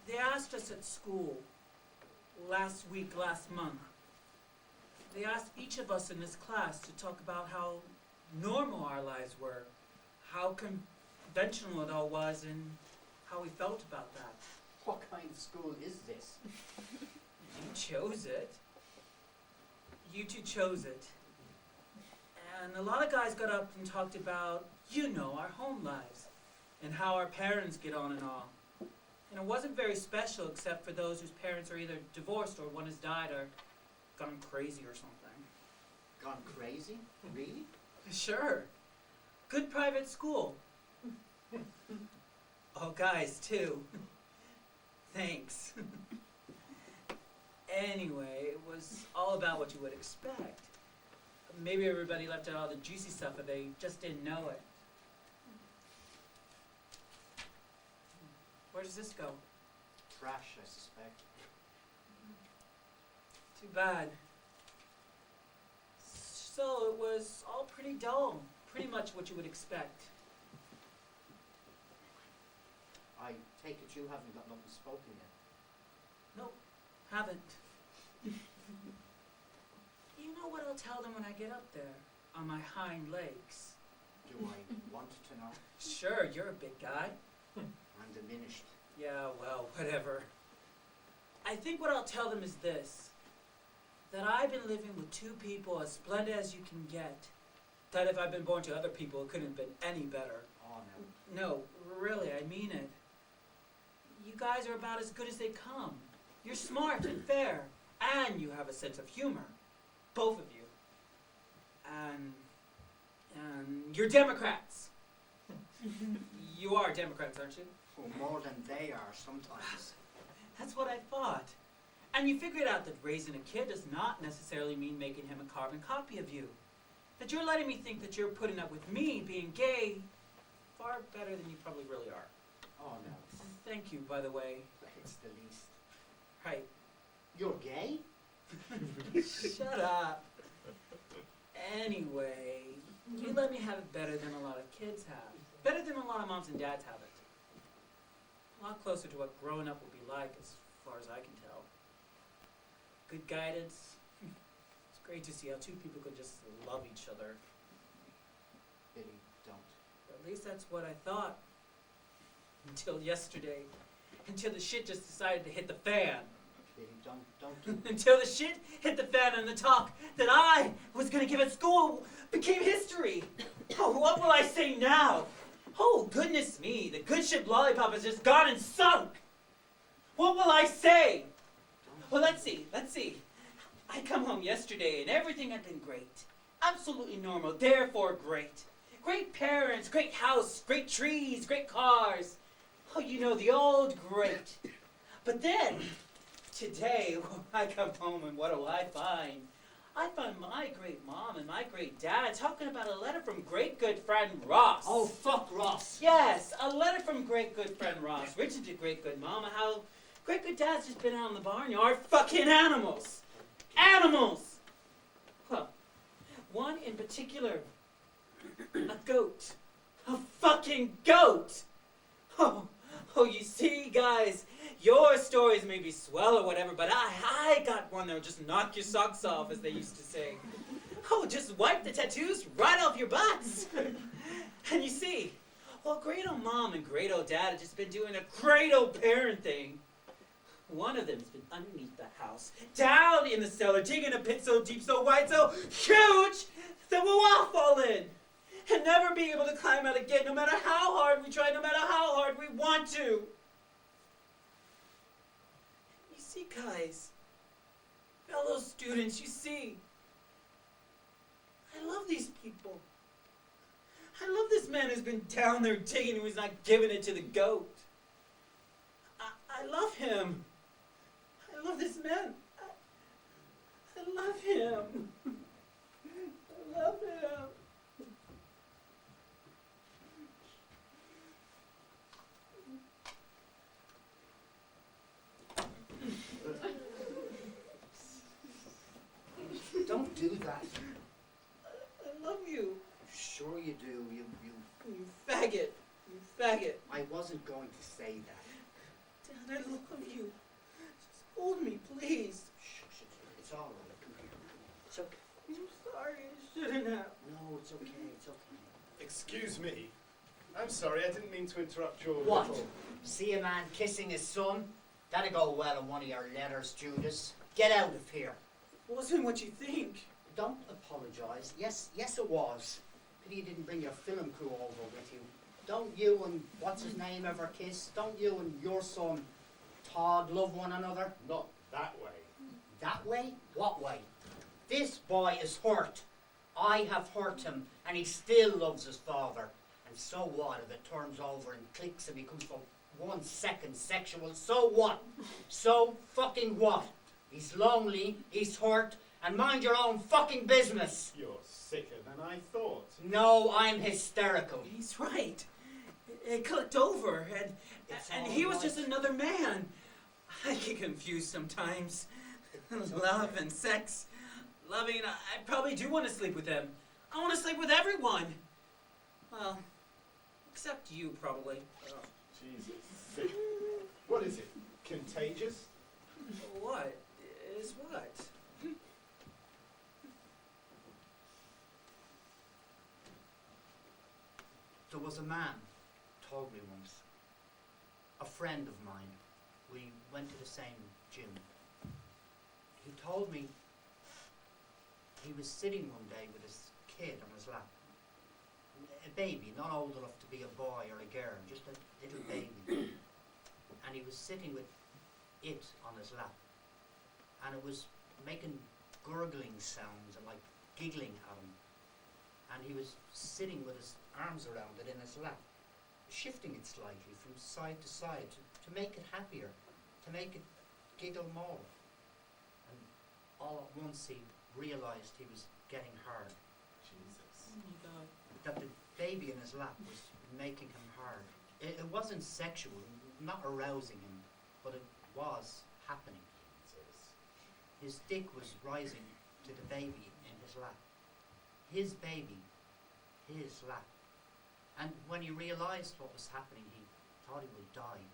They asked us at school last month. They asked each of us in this class to talk about how normal our lives were, how conventional it all was, and how we felt about that. What kind of school is this? You chose it. You two chose it. And a lot of guys got up and talked about, our home lives, and how our parents get on and all. And it wasn't very special except for those whose parents are either divorced or one has died or gone crazy or something. Gone crazy? Really? Sure. Good private school. Oh, guys, too. Thanks. Anyway, it was all about what you would expect. Maybe everybody left out all the juicy stuff, but they just didn't know it. Where does this go? Trash, I suspect. Too bad. So it was all pretty dull. Pretty much what you would expect. I take it you haven't got nothing spoken yet. Nope, haven't. You know what I'll tell them when I get up there? On my hind legs. Do I want to know? Sure, you're a big guy. I'm diminished. Yeah, well, whatever. I think what I'll tell them is this. That I've been living with two people as splendid as you can get. That if I've been born to other people, it couldn't have been any better. Oh, no. No, really, I mean it. You guys are about as good as they come. You're smart and fair, and you have a sense of humor. Both of you. And you're Democrats. You are Democrats, aren't you? Well, more than they are sometimes. That's what I thought. And you figured out that raising a kid does not necessarily mean making him a carbon copy of you. That you're letting me think that you're putting up with me being gay far better than you probably really are. Oh, no. Thank you, by the way. It's the least. Right. You're gay? Shut up. Anyway, you let me have it better than a lot of kids have. Better than a lot of moms and dads have it. A lot closer to what growing up will be like as far as I can tell. Good guidance. It's great to see how two people can just love each other. Billy, don't. At least that's what I thought. Until yesterday. Until the shit just decided to hit the fan. Billy, don't do it. Until the shit hit the fan and the talk that I was going to give at school became history. Oh, what will I say now? Oh, goodness me, the good ship Lollipop has just gone and sunk. What will I say? Well, let's see. I come home yesterday and everything had been great. Absolutely normal, therefore great. Great parents, great house, great trees, great cars. Oh, the old great. But then, today, I come home and what do I find? I find my great mom and my great dad talking about a letter from great good friend Ross. Oh, fuck Ross. Yes, a letter from great good friend Ross. Written to great good mama how great good dad's just been out in the barnyard fucking animals. Animals! Well, one in particular, a goat. A fucking goat! Oh, you see, guys, your stories may be swell or whatever, but I got one that'll just knock your socks off, as they used to say. Oh, just wipe the tattoos right off your butts. And you see, well, great old mom and great old dad have just been doing a great old parent thing. One of them's been underneath the house, down in the cellar, digging a pit so deep, so wide, so huge, that we'll all fall in. And never be able to climb out again, no matter how hard we try, no matter how hard we want to. You See, guys, fellow students, you see, I love these people. I love this man who's been down there digging and who's not giving it to the goat. I love him. I love this man. I love him. I love him. Don't do that. I love you. Sure you do. You. You faggot. You faggot. I wasn't going to say that. Dad, I love you. Just hold me, please. Shh, it's all right. Come here. It's okay. I'm sorry, I shouldn't have. No, it's okay. It's okay. Excuse me. I'm sorry, I didn't mean to interrupt your What? little... See a man kissing his son? That'd go well in one of your letters, Judas. Get out of here. It wasn't what you think. Don't apologise. Yes, it was. Pity you didn't bring your film crew over with you. Don't you and what's his name ever kiss? Don't you and your son Todd love one another? Not that way. That way? What way? This boy is hurt. I have hurt him, and he still loves his father. And so what if it turns over and clicks and becomes for 1 second sexual? So what? So fucking what? He's lonely, he's hurt, and mind your own fucking business. You're sicker than I thought. No, I'm hysterical. He's right. It clicked over, It's and all he was right. just another man. I get confused sometimes. Love and sex. Loving, I probably do want to sleep with him. I want to sleep with everyone. Well, except you, probably. Jesus, sick. What is it? Contagious? What? Is what? There was a man told me once, a friend of mine. We went to the same gym. He told me he was sitting one day with his kid on his lap. A baby, not old enough to be a boy or a girl, just a little baby. And he was sitting with it on his lap. And it was making gurgling sounds and like giggling at him. And he was sitting with his arms around it in his lap, shifting it slightly from side to side to make it happier, to make it giggle more. And all at once he realised he was getting hard, Jesus. Oh my God. that the baby in his lap was making him hard. It wasn't sexual, not arousing him, but it was happening. Jesus. His dick was rising to the baby in his lap. His baby, his lap. And when he realised what was happening, he thought he would die.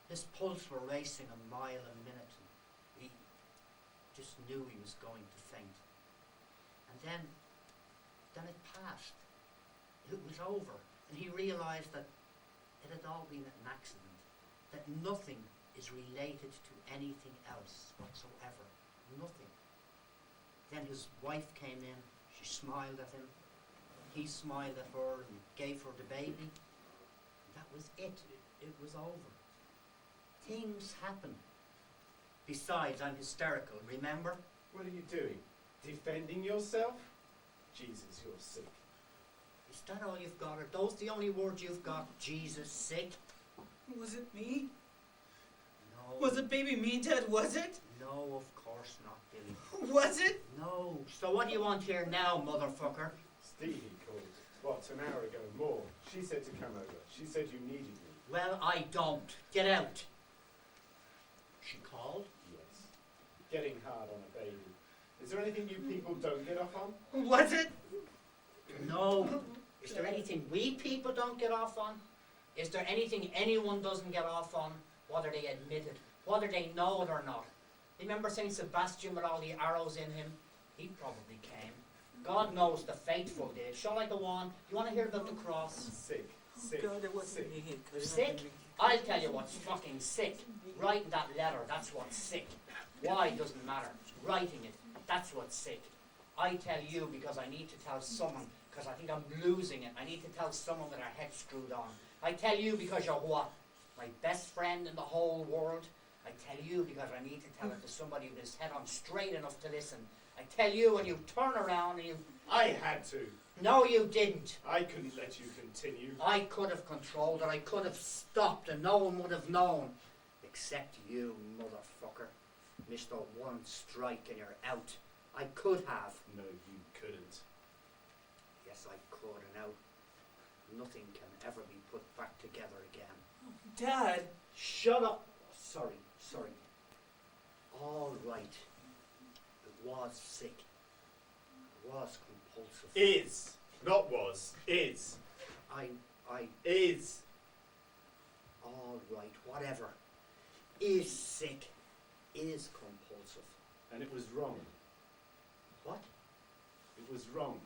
His pulse were racing a mile a minute. He just knew he was going to faint. And then it passed. It was over. And he realised that it had all been an accident. That nothing is related to anything else whatsoever. Nothing. Then his wife came in. She smiled at him. He smiled at her and gave her the baby. That was it. It was over. Things happen. Besides, I'm hysterical, remember? What are you doing? Defending yourself? Jesus, you're sick. Is that all you've got? Are those the only words you've got? Jesus, sick? Was it me? No. Was it baby me, Dad? Was it? No, of course not, Billy. Was it? No. So what do you want here now, motherfucker? Stevie called. What, an hour ago? More. She said to come over. She said you needed me. Well, I don't. Get out. She called? Yes. Getting hard on a baby. Is there anything you people don't get off on? Was it? No. Is there anything we people don't get off on? Is there anything anyone doesn't get off on, whether they admit it, whether they know it or not? Remember St. Sebastian with all the arrows in him? He probably came. God knows the faithful did. Shall I go on? You want to hear about the cross? Sick. Sick. God, it wasn't sick. me. It couldn't Sick? have been me. I'll tell you what's fucking sick. Writing that letter, that's what's sick. Why doesn't matter. Writing it, that's what's sick. I tell you because I need to tell someone, because I think I'm losing it. I need to tell someone with their head screwed on. I tell you because you're what? My best friend in the whole world? I tell you because I need to tell it to somebody with his head on straight enough to listen. I tell you and you turn around and you... I had to. No, you didn't. I couldn't let you continue. I could have controlled it. I could have stopped and no one would have known. Except you, motherfucker. Missed the one strike and you're out. I could have. No, you couldn't. Yes, I could, and now nothing can ever be put back together again. Dad. Shut up! Sorry. All right. It was sick. It was compulsive. Is. Not was. Is. I... Is. All right, whatever. Is sick. Is compulsive. And it was wrong. What? It was wrong.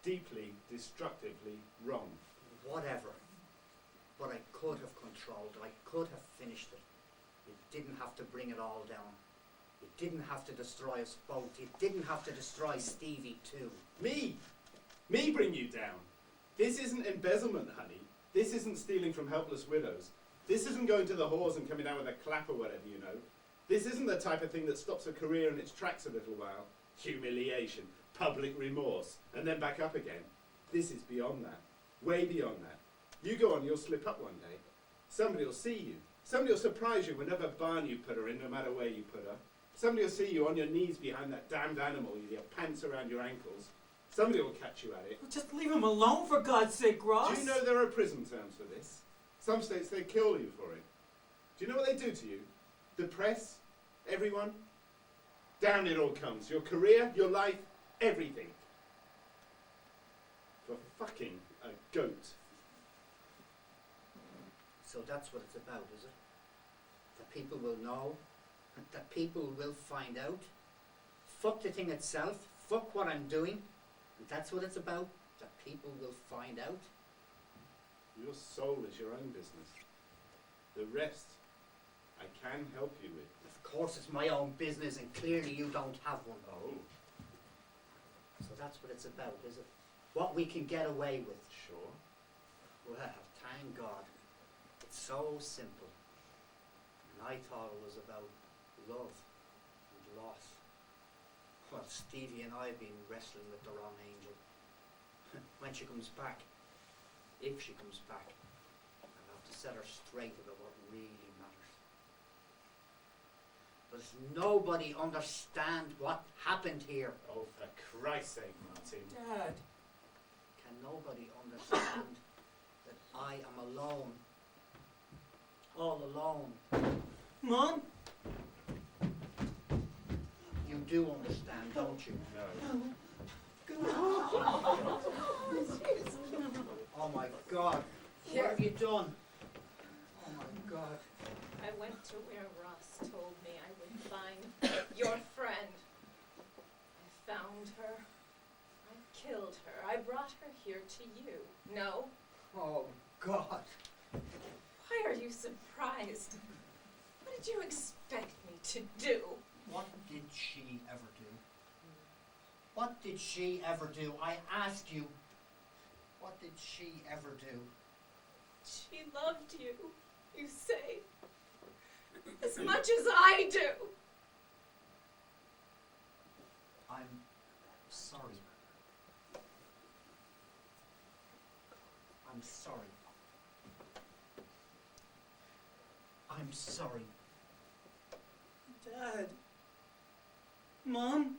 Deeply, destructively wrong. Whatever. But I could have controlled it. I could have finished it. You didn't have to bring it all down. You didn't have to destroy us both. You didn't have to destroy Stevie too. Me bring you down. This isn't embezzlement, honey. This isn't stealing from helpless widows. This isn't going to the whores and coming down with a clap or whatever, you know. This isn't the type of thing that stops a career in its tracks a little while. Humiliation, public remorse, and then back up again. This is beyond that. Way beyond that. You go on, you'll slip up one day. Somebody will see you. Somebody will surprise you whenever barn you put her in, no matter where you put her. Somebody will see you on your knees behind that damned animal with your pants around your ankles. Somebody will catch you at it. Just leave him alone, for God's sake, Ross. Do you know there are prison terms for this? Some states they kill you for it. Do you know what they do to you? The press? Everyone? Down it all comes. Your career, your life, everything. For fucking a goat. So that's what it's about, is it? That people will know? That people will find out? Fuck the thing itself? Fuck what I'm doing? And that's what it's about? That people will find out? Your soul is your own business. The rest, I can help you with. Of course it's my own business and clearly you don't have one. Oh, So that's what it's about, is it? What we can get away with. sure. Well, thank God. It's so simple. And I thought it was about love and loss. Well, Stevie and I have been wrestling with the wrong angel. When she comes back, if she comes back, I'll have to set her straight about what really matters. Does nobody understand what happened here? Oh, for Christ's sake, Martin. Dad. Can nobody understand that I am alone? All alone. Mom? You do understand, don't you? No. Oh my God. Here. What have you done? Oh my God. I went to where Ross told me I would find your friend. I found her. I killed her. I brought her here to you. No? Oh God. Why are you surprised? What did you expect me to do? What did she ever do? What did she ever do? I ask you, what did she ever do? She loved you, you say. As much as I do. I'm sorry. I'm sorry. I'm sorry. Dad. Mom?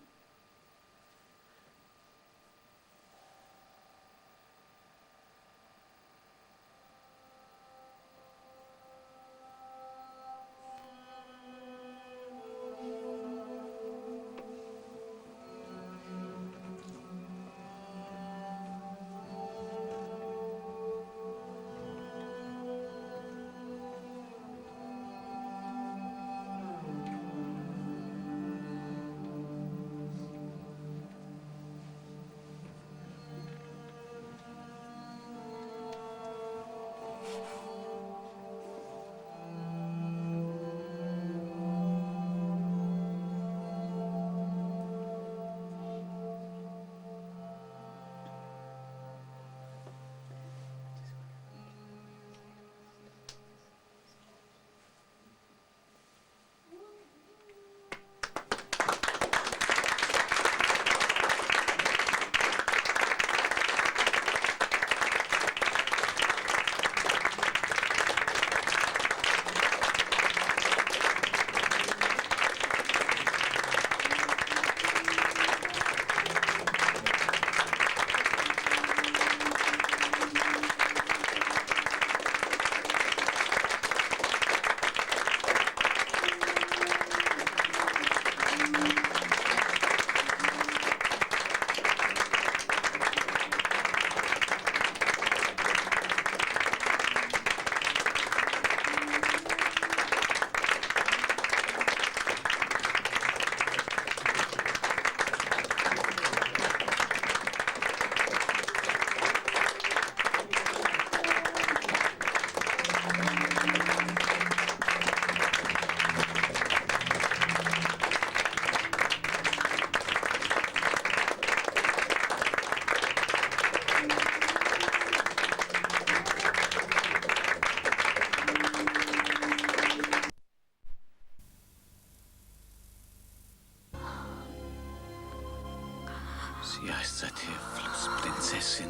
Seid ihr Flussprinzessin?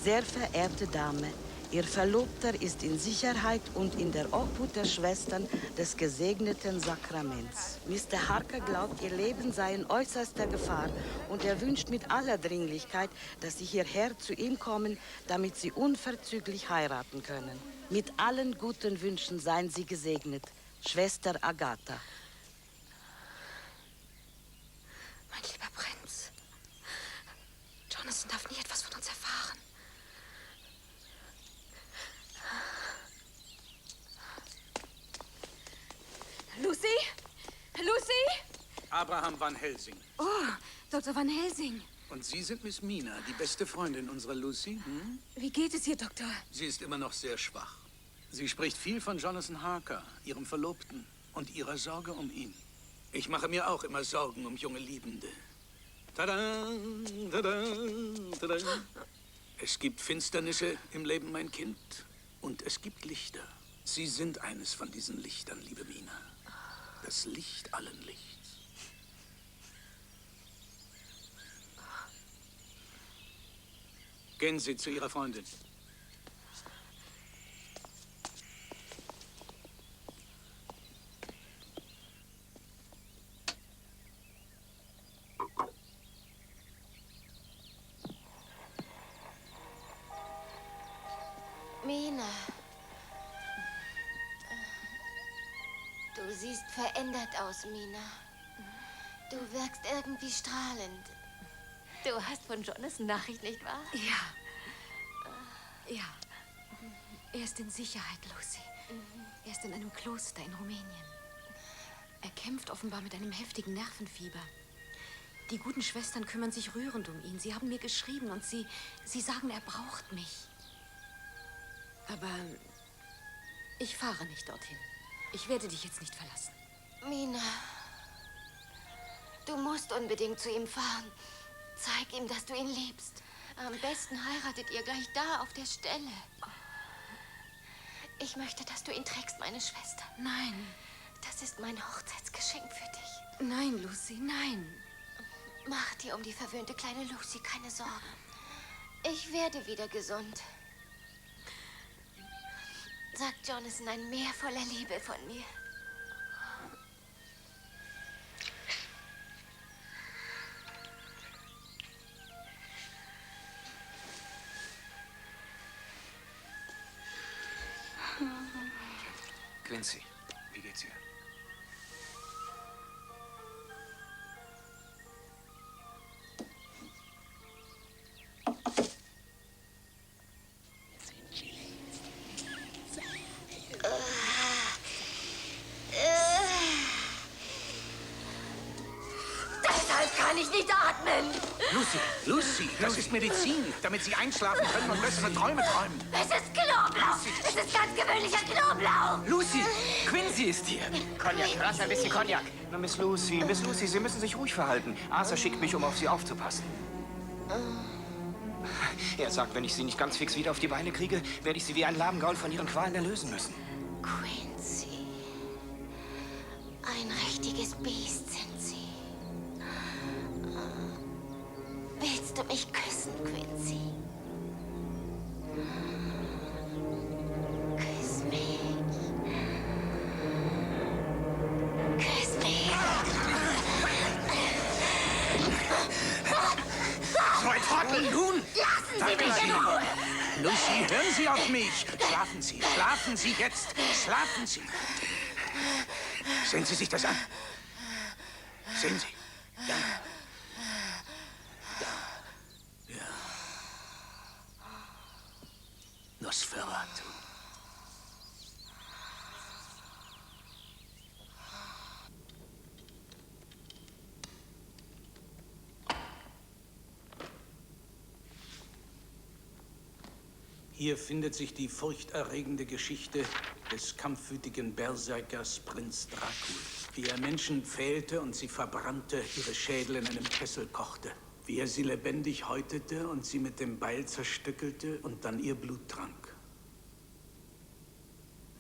Sehr verehrte Dame, Ihr Verlobter ist in Sicherheit und in der Obhut der Schwestern des gesegneten Sakraments. Mr. Harker glaubt, Ihr Leben sei in äußerster Gefahr und er wünscht mit aller Dringlichkeit, dass Sie hierher zu ihm kommen, damit Sie unverzüglich heiraten können. Mit allen guten Wünschen seien Sie gesegnet. Schwester Agatha. Mein lieber Prinz, Jonathan darf nie etwas von uns erfahren. Lucy? Lucy? Abraham Van Helsing. Oh, Dr. Van Helsing. Und Sie sind Miss Mina, die beste Freundin unserer Lucy? Hm? Wie geht es ihr, Doktor? Sie ist immer noch sehr schwach. Sie spricht viel von Jonathan Harker, ihrem Verlobten, und ihrer Sorge um ihn. Ich mache mir auch immer Sorgen um junge Liebende. Tada, tada, tada. Es gibt Finsternisse im Leben, mein Kind, und es gibt Lichter. Sie sind eines von diesen Lichtern, liebe Mina. Das Licht allen Lichts. Gehen Sie zu Ihrer Freundin. Mina. Du siehst verändert aus, Mina. Du wirkst irgendwie strahlend. Du hast von Jonathan Nachricht, nicht wahr? Ja. Ja. Er ist in Sicherheit, Lucy. Er ist in einem Kloster in Rumänien. Er kämpft offenbar mit einem heftigen Nervenfieber. Die guten Schwestern kümmern sich rührend um ihn. Sie haben mir geschrieben und sie sagen, er braucht mich. Aber ich fahre nicht dorthin. Ich werde dich jetzt nicht verlassen. Mina, du musst unbedingt zu ihm fahren. Zeig ihm, dass du ihn liebst. Am besten heiratet ihr gleich da auf der Stelle. Ich möchte, dass du ihn trägst, meine Schwester. Nein. Das ist mein Hochzeitsgeschenk für dich. Nein, Lucy, nein. Mach dir um die verwöhnte kleine Lucy keine Sorgen. Ich werde wieder gesund. Sagt Jonathan ein Meer voller Liebe von mir. Quincy, wie geht's ihr? Deshalb kann ich nicht atmen. Lucy, das ist Medizin, damit Sie einschlafen können und bessere Träume träumen. Es ist Knoblauch. Knoblauch. Es ist ganz gewöhnlicher Knoblauch. Lucy, Quincy ist hier. Cognac, rasch ein bisschen Cognac. Na, Miss Lucy, Sie müssen sich ruhig verhalten. Arthur schickt mich, um auf Sie aufzupassen. Er sagt, wenn ich Sie nicht ganz fix wieder auf die Beine kriege, werde ich Sie wie ein Labengaul von Ihren Qualen erlösen müssen. Quincy. Ein richtiges Biest sind Sie. Willst du mich küssen, Quincy? Küss mich. Küss mich. So ein Trottel! Nun! Lassen Sie mich in Ruhe! Lucy, hören Sie auf mich! Schlafen Sie jetzt! Schlafen Sie! Sehen Sie sich das an. Sehen Sie. Ja. Ja. Ja. Nosferatu. Hier findet sich die furchterregende Geschichte des kampfwütigen Berserkers Prinz Dracul, wie er Menschen pfählte und sie verbrannte, ihre Schädel in einem Kessel kochte, wie er sie lebendig häutete und sie mit dem Beil zerstückelte und dann ihr Blut trank.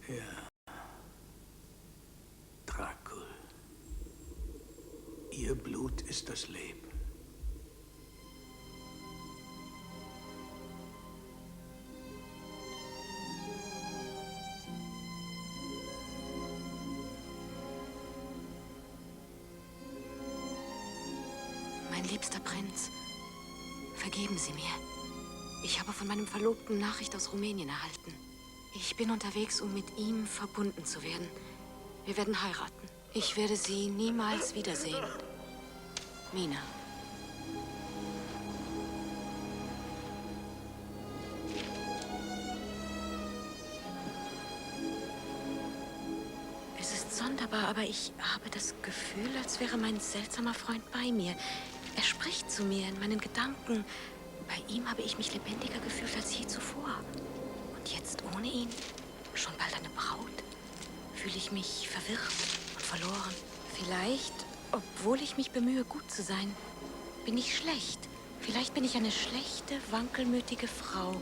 Ja, Dracul. Ihr Blut ist das Leben. Mein liebster Prinz, vergeben Sie mir. Ich habe von meinem Verlobten Nachricht aus Rumänien erhalten. Ich bin unterwegs, um mit ihm verbunden zu werden. Wir werden heiraten. Ich werde Sie niemals wiedersehen. Mina. Es ist sonderbar, aber ich habe das Gefühl, als wäre mein seltsamer Freund bei mir. Er spricht zu mir in meinen Gedanken. Bei ihm habe ich mich lebendiger gefühlt als je zuvor. Und jetzt ohne ihn, schon bald eine Braut, fühle ich mich verwirrt und verloren. Vielleicht, obwohl ich mich bemühe, gut zu sein, bin ich schlecht. Vielleicht bin ich eine schlechte, wankelmütige Frau.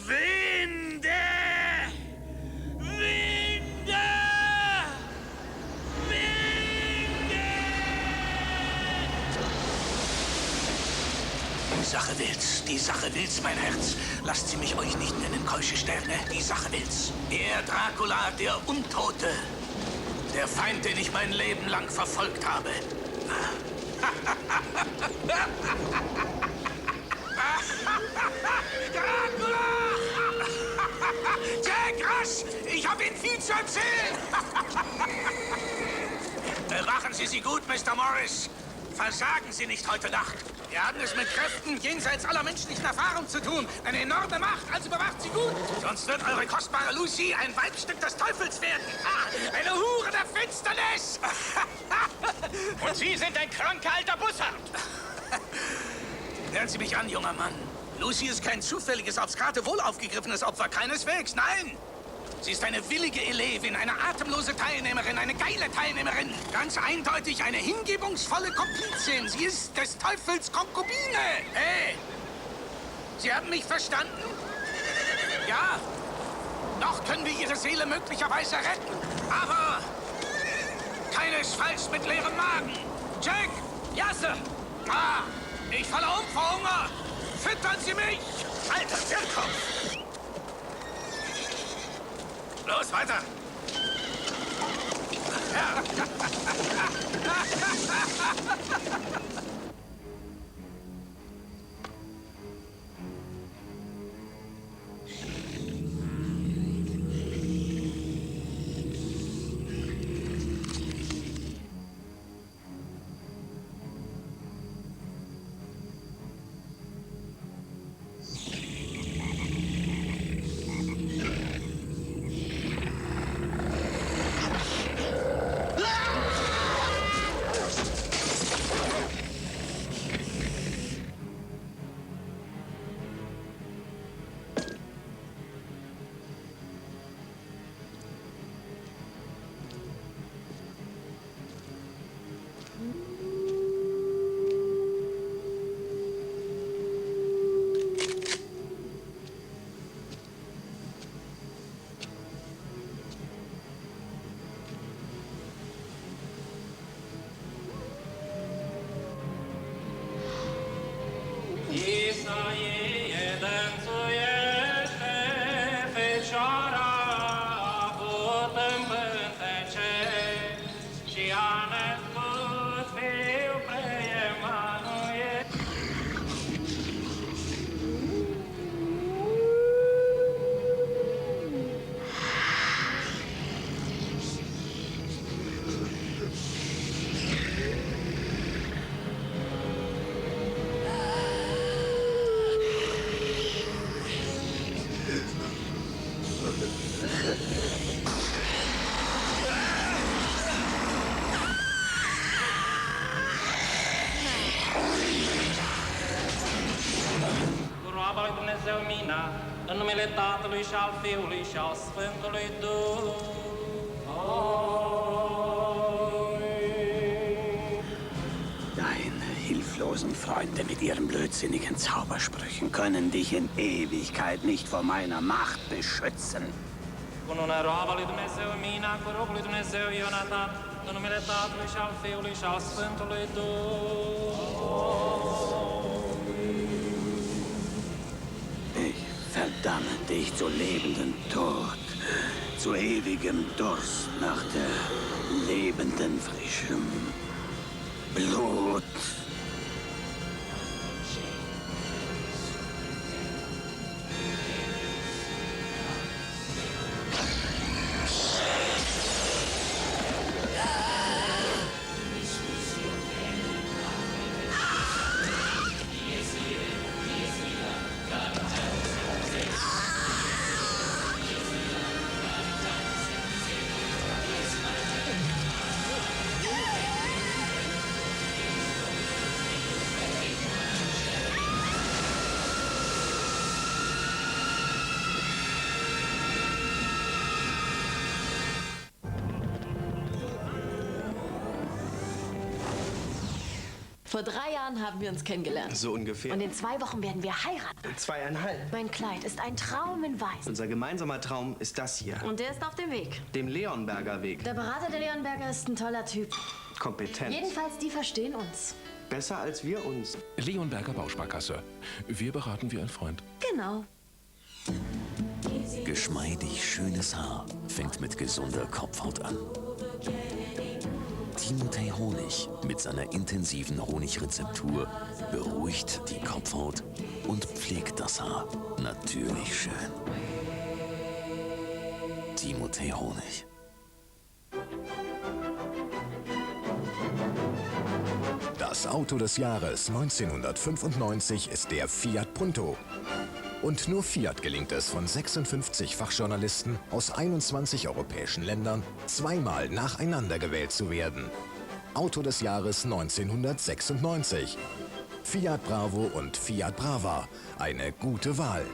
Winde! Winde! Winde! Die Sache will's, mein Herz. Lasst sie mich euch nicht nennen, keusche Sterne. Die Sache will's. Er, Dracula, der Untote. Der Feind, den ich mein Leben lang verfolgt habe. Dracula! Jack, rasch! Ich habe Ihnen viel zu erzählen! Bewachen Sie sie gut, Mr. Morris. Versagen Sie nicht heute Nacht. Wir haben es mit Kräften jenseits aller menschlichen Erfahrung zu tun. Eine enorme Macht, also bewacht sie gut. Sonst wird eure kostbare Lucy ein Weibstück des Teufels werden. Eine Hure der Finsternis! Und Sie sind ein kranker alter Bussard. Hören Sie mich an, junger Mann. Lucy ist kein zufälliges, aufs Geratewohl aufgegriffenes Opfer. Keineswegs, nein! Sie ist eine willige Elevin, eine atemlose Teilnehmerin, eine geile Teilnehmerin. Ganz eindeutig eine hingebungsvolle Komplizin. Sie ist des Teufels Konkubine. Hey! Sie haben mich verstanden? Ja. Noch können wir Ihre Seele möglicherweise retten. Aber keinesfalls mit leerem Magen. Jack! Ja, Sir. Ah, ich falle um vor Hunger. Füttern Sie mich! Alter Wirrkopf. Los, weiter. Ja. Roaba lui Dumnezeu mina, în numele Tatălui și al Fiului și al Sfântului Duh. Deine hilflosen Freunde mit ihren blödsinnigen Zaubersprüchen können dich in Ewigkeit nicht vor meiner Macht beschützen. Cu numele Roaba lui Dumnezeu mina, cu rugul lui Dumnezeu Ionatan, în numele Tatălui și al Fiului și al Sfântului Duh. Ich verdamme dich zu lebendem Tod, zu ewigem Durst nach der lebenden frischem Blut. Vor 3 Jahren haben wir uns kennengelernt. So ungefähr. Und in 2 Wochen werden wir heiraten. 2,5. Mein Kleid ist ein Traum in Weiß. Unser gemeinsamer Traum ist das hier. Und der ist auf dem Weg. Dem Leonberger Weg. Der Berater der Leonberger ist ein toller Typ. Kompetent. Jedenfalls, die verstehen uns. Besser als wir uns. Leonberger Bausparkasse. Wir beraten wie ein Freund. Genau. Geschmeidig schönes Haar fängt mit gesunder Kopfhaut an. Timotei Honig mit seiner intensiven Honigrezeptur beruhigt die Kopfhaut und pflegt das Haar natürlich schön. Timotei Honig. Das Auto des Jahres 1995 ist der Fiat Punto. Und nur Fiat gelingt es, von 56 Fachjournalisten aus 21 europäischen Ländern zweimal nacheinander gewählt zu werden. Auto des Jahres 1996. Fiat Bravo und Fiat Brava. Eine gute Wahl.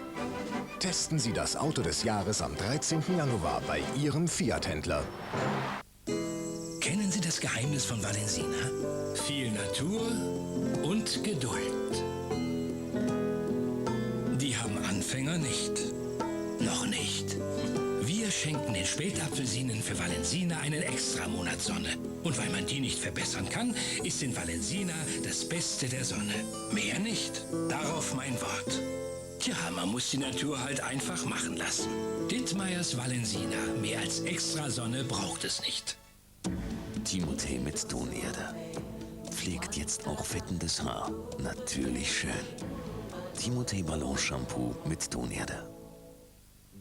Testen Sie das Auto des Jahres am 13. Januar bei Ihrem Fiat-Händler. Kennen Sie das Geheimnis von Valensina? Viel Natur und Geduld. Die haben Anfänger nicht. Noch nicht. Wir schenken den Spätapfelsinen für Valensina einen Extramonat Sonne. Und weil man die nicht verbessern kann, ist in Valensina das Beste der Sonne. Mehr nicht. Darauf mein Wort. Tja, man muss die Natur halt einfach machen lassen. Dittmeiers Valensina. Mehr als Extrasonne braucht es nicht. Timotei mit Tonerde. Pflegt jetzt auch fettendes Haar. Natürlich schön. Timotei Balance Shampoo mit Tonerde.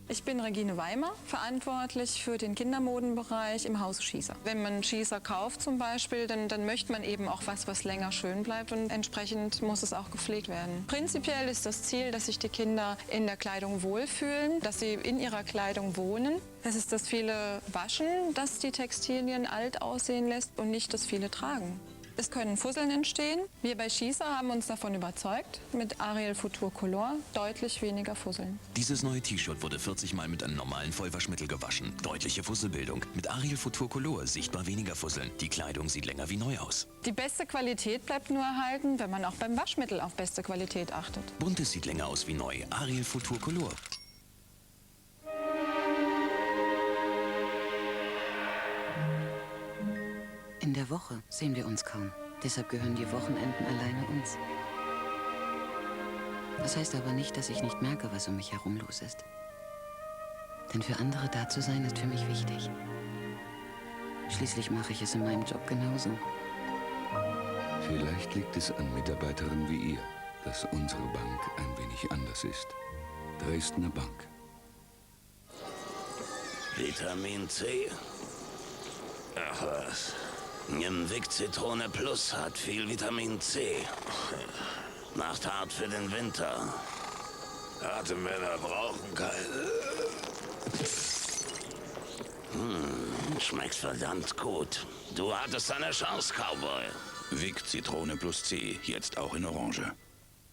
Ich bin Regine Weimer, verantwortlich für den Kindermodenbereich im Hause Schießer. Wenn man Schießer kauft zum Beispiel, dann möchte man eben auch was länger schön bleibt und entsprechend muss es auch gepflegt werden. Prinzipiell ist das Ziel, dass sich die Kinder in der Kleidung wohlfühlen, dass sie in ihrer Kleidung wohnen. Das ist das viele Waschen, das die Textilien alt aussehen lässt und nicht das viele Tragen. Es können Fusseln entstehen. Wir bei Schießer haben uns davon überzeugt, mit Ariel Futur Color deutlich weniger Fusseln. Dieses neue T-Shirt wurde 40 Mal mit einem normalen Vollwaschmittel gewaschen. Deutliche Fusselbildung. Mit Ariel Futur Color sichtbar weniger Fusseln. Die Kleidung sieht länger wie neu aus. Die beste Qualität bleibt nur erhalten, wenn man auch beim Waschmittel auf beste Qualität achtet. Buntes sieht länger aus wie neu. Ariel Futur Color. In der Woche sehen wir uns kaum. Deshalb gehören die Wochenenden alleine uns. Das heißt aber nicht, dass ich nicht merke, was um mich herum los ist. Denn für andere da zu sein, ist für mich wichtig. Schließlich mache ich es in meinem Job genauso. Vielleicht liegt es an Mitarbeiterinnen wie ihr, dass unsere Bank ein wenig anders ist. Dresdner Bank. Vitamin C. Ach was. NVEEx Zitrone Plus hat viel Vitamin C. Macht hart für den Winter. Harte Männer brauchen keine. schmeckt verdammt gut. Du hattest eine Chance, Cowboy. Vic Zitrone plus C, jetzt auch in Orange.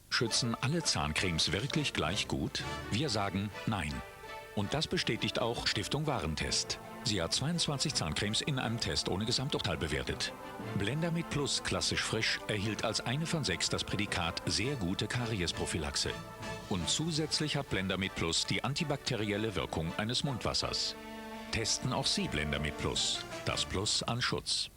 Schützen alle Zahncremes wirklich gleich gut? Wir sagen nein. Und das bestätigt auch Stiftung Warentest. Sie hat 22 Zahncremes in einem Test ohne Gesamturteil bewertet. Blendermid Plus klassisch frisch erhielt als eine von 6 das Prädikat sehr gute Kariesprophylaxe. Und zusätzlich hat Blendermid Plus die antibakterielle Wirkung eines Mundwassers. Testen auch Sie Blendermid Plus. Das Plus an Schutz.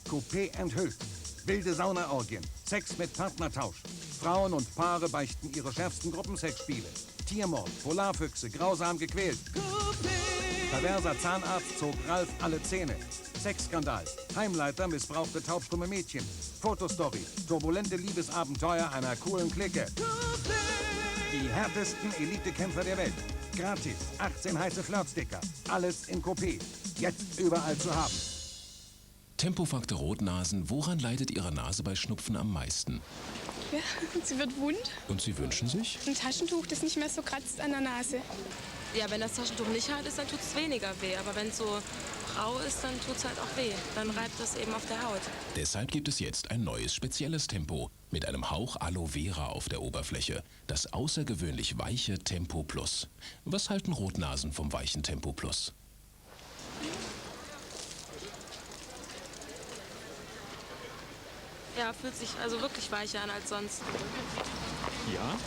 Coupé enthüllt. Wilde Saunaorgien. Sex mit Partnertausch. Frauen und Paare beichten ihre schärfsten Gruppensexspiele. Tiermord, Polarfüchse, grausam gequält. Perverser Zahnarzt zog Ralf alle Zähne. Sexskandal. Heimleiter missbrauchte taubstumme Mädchen. Fotostory. Turbulente Liebesabenteuer einer coolen Clique. Die härtesten Elitekämpfer der Welt. Gratis. 18 heiße Flirtsticker. Alles in Coupé. Jetzt überall zu haben. Tempofaktor Rotnasen, woran leidet Ihre Nase bei Schnupfen am meisten? Ja, sie wird wund. Und Sie wünschen sich? Ein Taschentuch, das nicht mehr so kratzt an der Nase. Ja, wenn das Taschentuch nicht hart ist, dann tut es weniger weh. Aber wenn es so rau ist, dann tut es halt auch weh. Dann reibt es eben auf der Haut. Deshalb gibt es jetzt ein neues spezielles Tempo mit einem Hauch Aloe Vera auf der Oberfläche. Das außergewöhnlich weiche Tempo Plus. Was halten Rotnasen vom weichen Tempo Plus? Ja, fühlt sich also wirklich weicher an als sonst. Ja?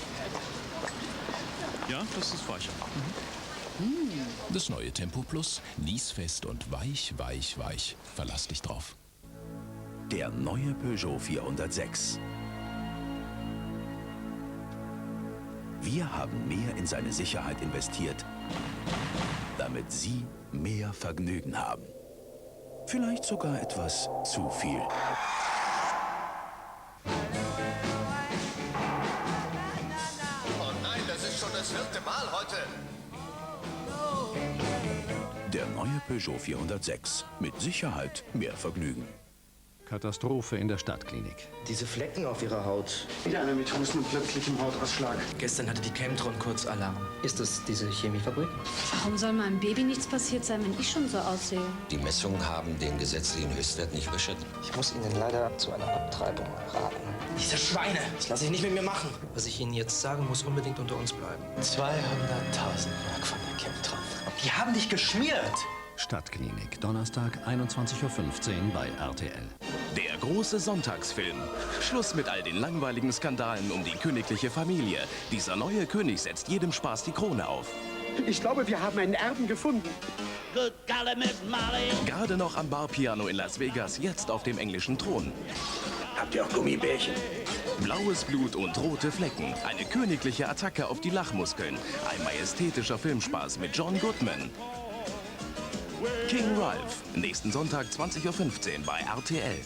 Ja, das ist weicher. Das neue Tempo Plus, niesfest und weich, weich, weich. Verlass dich drauf. Der neue Peugeot 406. Wir haben mehr in seine Sicherheit investiert, damit Sie mehr Vergnügen haben. Vielleicht sogar etwas zu viel. Oh nein, das ist schon das 4. Mal heute. Der neue Peugeot 406. Mit Sicherheit mehr Vergnügen. Katastrophe in der Stadtklinik. Diese Flecken auf ihrer Haut. Wieder eine mit Husten und plötzlichem Hautausschlag. Gestern hatte die Chemtron kurz Alarm. Ist das diese Chemiefabrik? Warum soll meinem Baby nichts passiert sein, wenn ich schon so aussehe? Die Messungen haben den gesetzlichen Höchstwert nicht überschritten. Ich muss Ihnen leider zu einer Abtreibung raten. Diese Schweine! Das lasse ich nicht mit mir machen. Was ich Ihnen jetzt sage, muss unbedingt unter uns bleiben. 200.000 Mark von der Chemtron. Die haben dich geschmiert! Stadtklinik, Donnerstag, 21:15 Uhr bei RTL. Der große Sonntagsfilm. Schluss mit all den langweiligen Skandalen um die königliche Familie. Dieser neue König setzt jedem Spaß die Krone auf. Ich glaube, wir haben einen Erben gefunden. Gerade noch am Barpiano in Las Vegas, jetzt auf dem englischen Thron. Habt ihr auch Gummibärchen? Blaues Blut und rote Flecken. Eine königliche Attacke auf die Lachmuskeln. Ein majestätischer Filmspaß mit John Goodman. King Ralph. Nächsten Sonntag 20:15 Uhr bei RTL.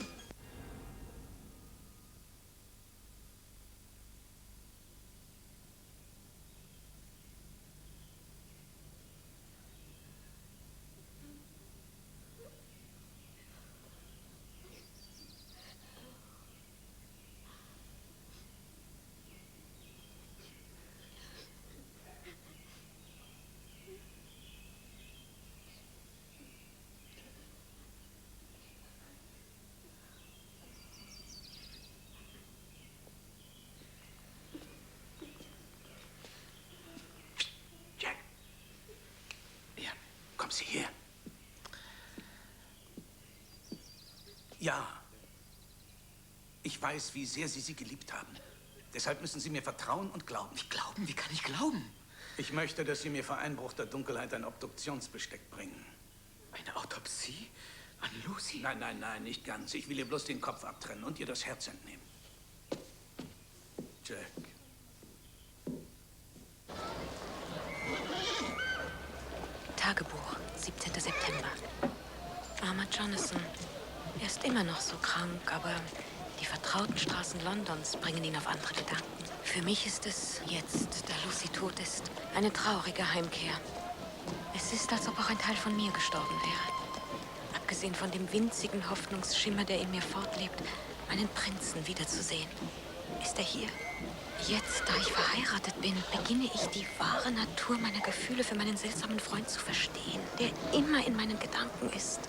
Kommen Sie her. Ja. Ich weiß, wie sehr Sie sie geliebt haben. Deshalb müssen Sie mir vertrauen und glauben. Wie glauben? Wie kann ich glauben? Ich möchte, dass Sie mir vor Einbruch der Dunkelheit ein Obduktionsbesteck bringen. Eine Autopsie? An Lucy? Nein, nein, nein, nicht ganz. Ich will ihr bloß den Kopf abtrennen und ihr das Herz entnehmen. Jack. Tagebuch, 17. September. Armer Jonathan. Er ist immer noch so krank, aber die vertrauten Straßen Londons bringen ihn auf andere Gedanken. Für mich ist es jetzt, da Lucy tot ist, eine traurige Heimkehr. Es ist, als ob auch ein Teil von mir gestorben wäre. Abgesehen von dem winzigen Hoffnungsschimmer, der in mir fortlebt, meinen Prinzen wiederzusehen. Ist er hier? Jetzt, da ich verheiratet bin, beginne ich die wahre Natur meiner Gefühle für meinen seltsamen Freund zu verstehen, der immer in meinen Gedanken ist.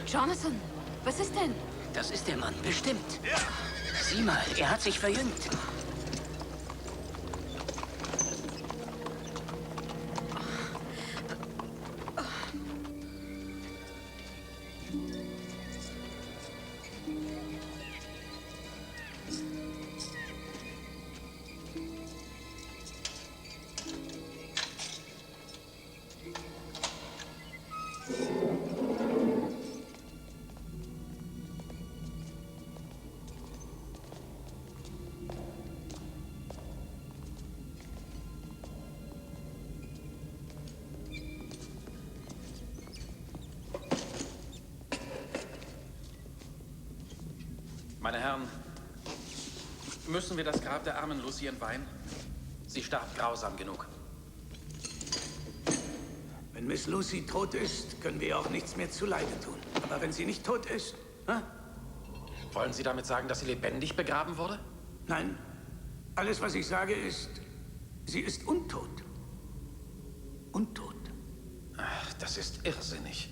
Jonathan, was ist denn? Das ist der Mann, bestimmt. Ja. Sieh mal, er hat sich verjüngt. Meine Herren, müssen wir das Grab der armen Lucy entweihen? Sie starb grausam genug. Wenn Miss Lucy tot ist, können wir ihr auch nichts mehr zuleide tun. Aber wenn sie nicht tot ist, Wollen Sie damit sagen, dass sie lebendig begraben wurde? Nein. Alles, was ich sage, ist, sie ist untot. Untot. Ach, das ist irrsinnig.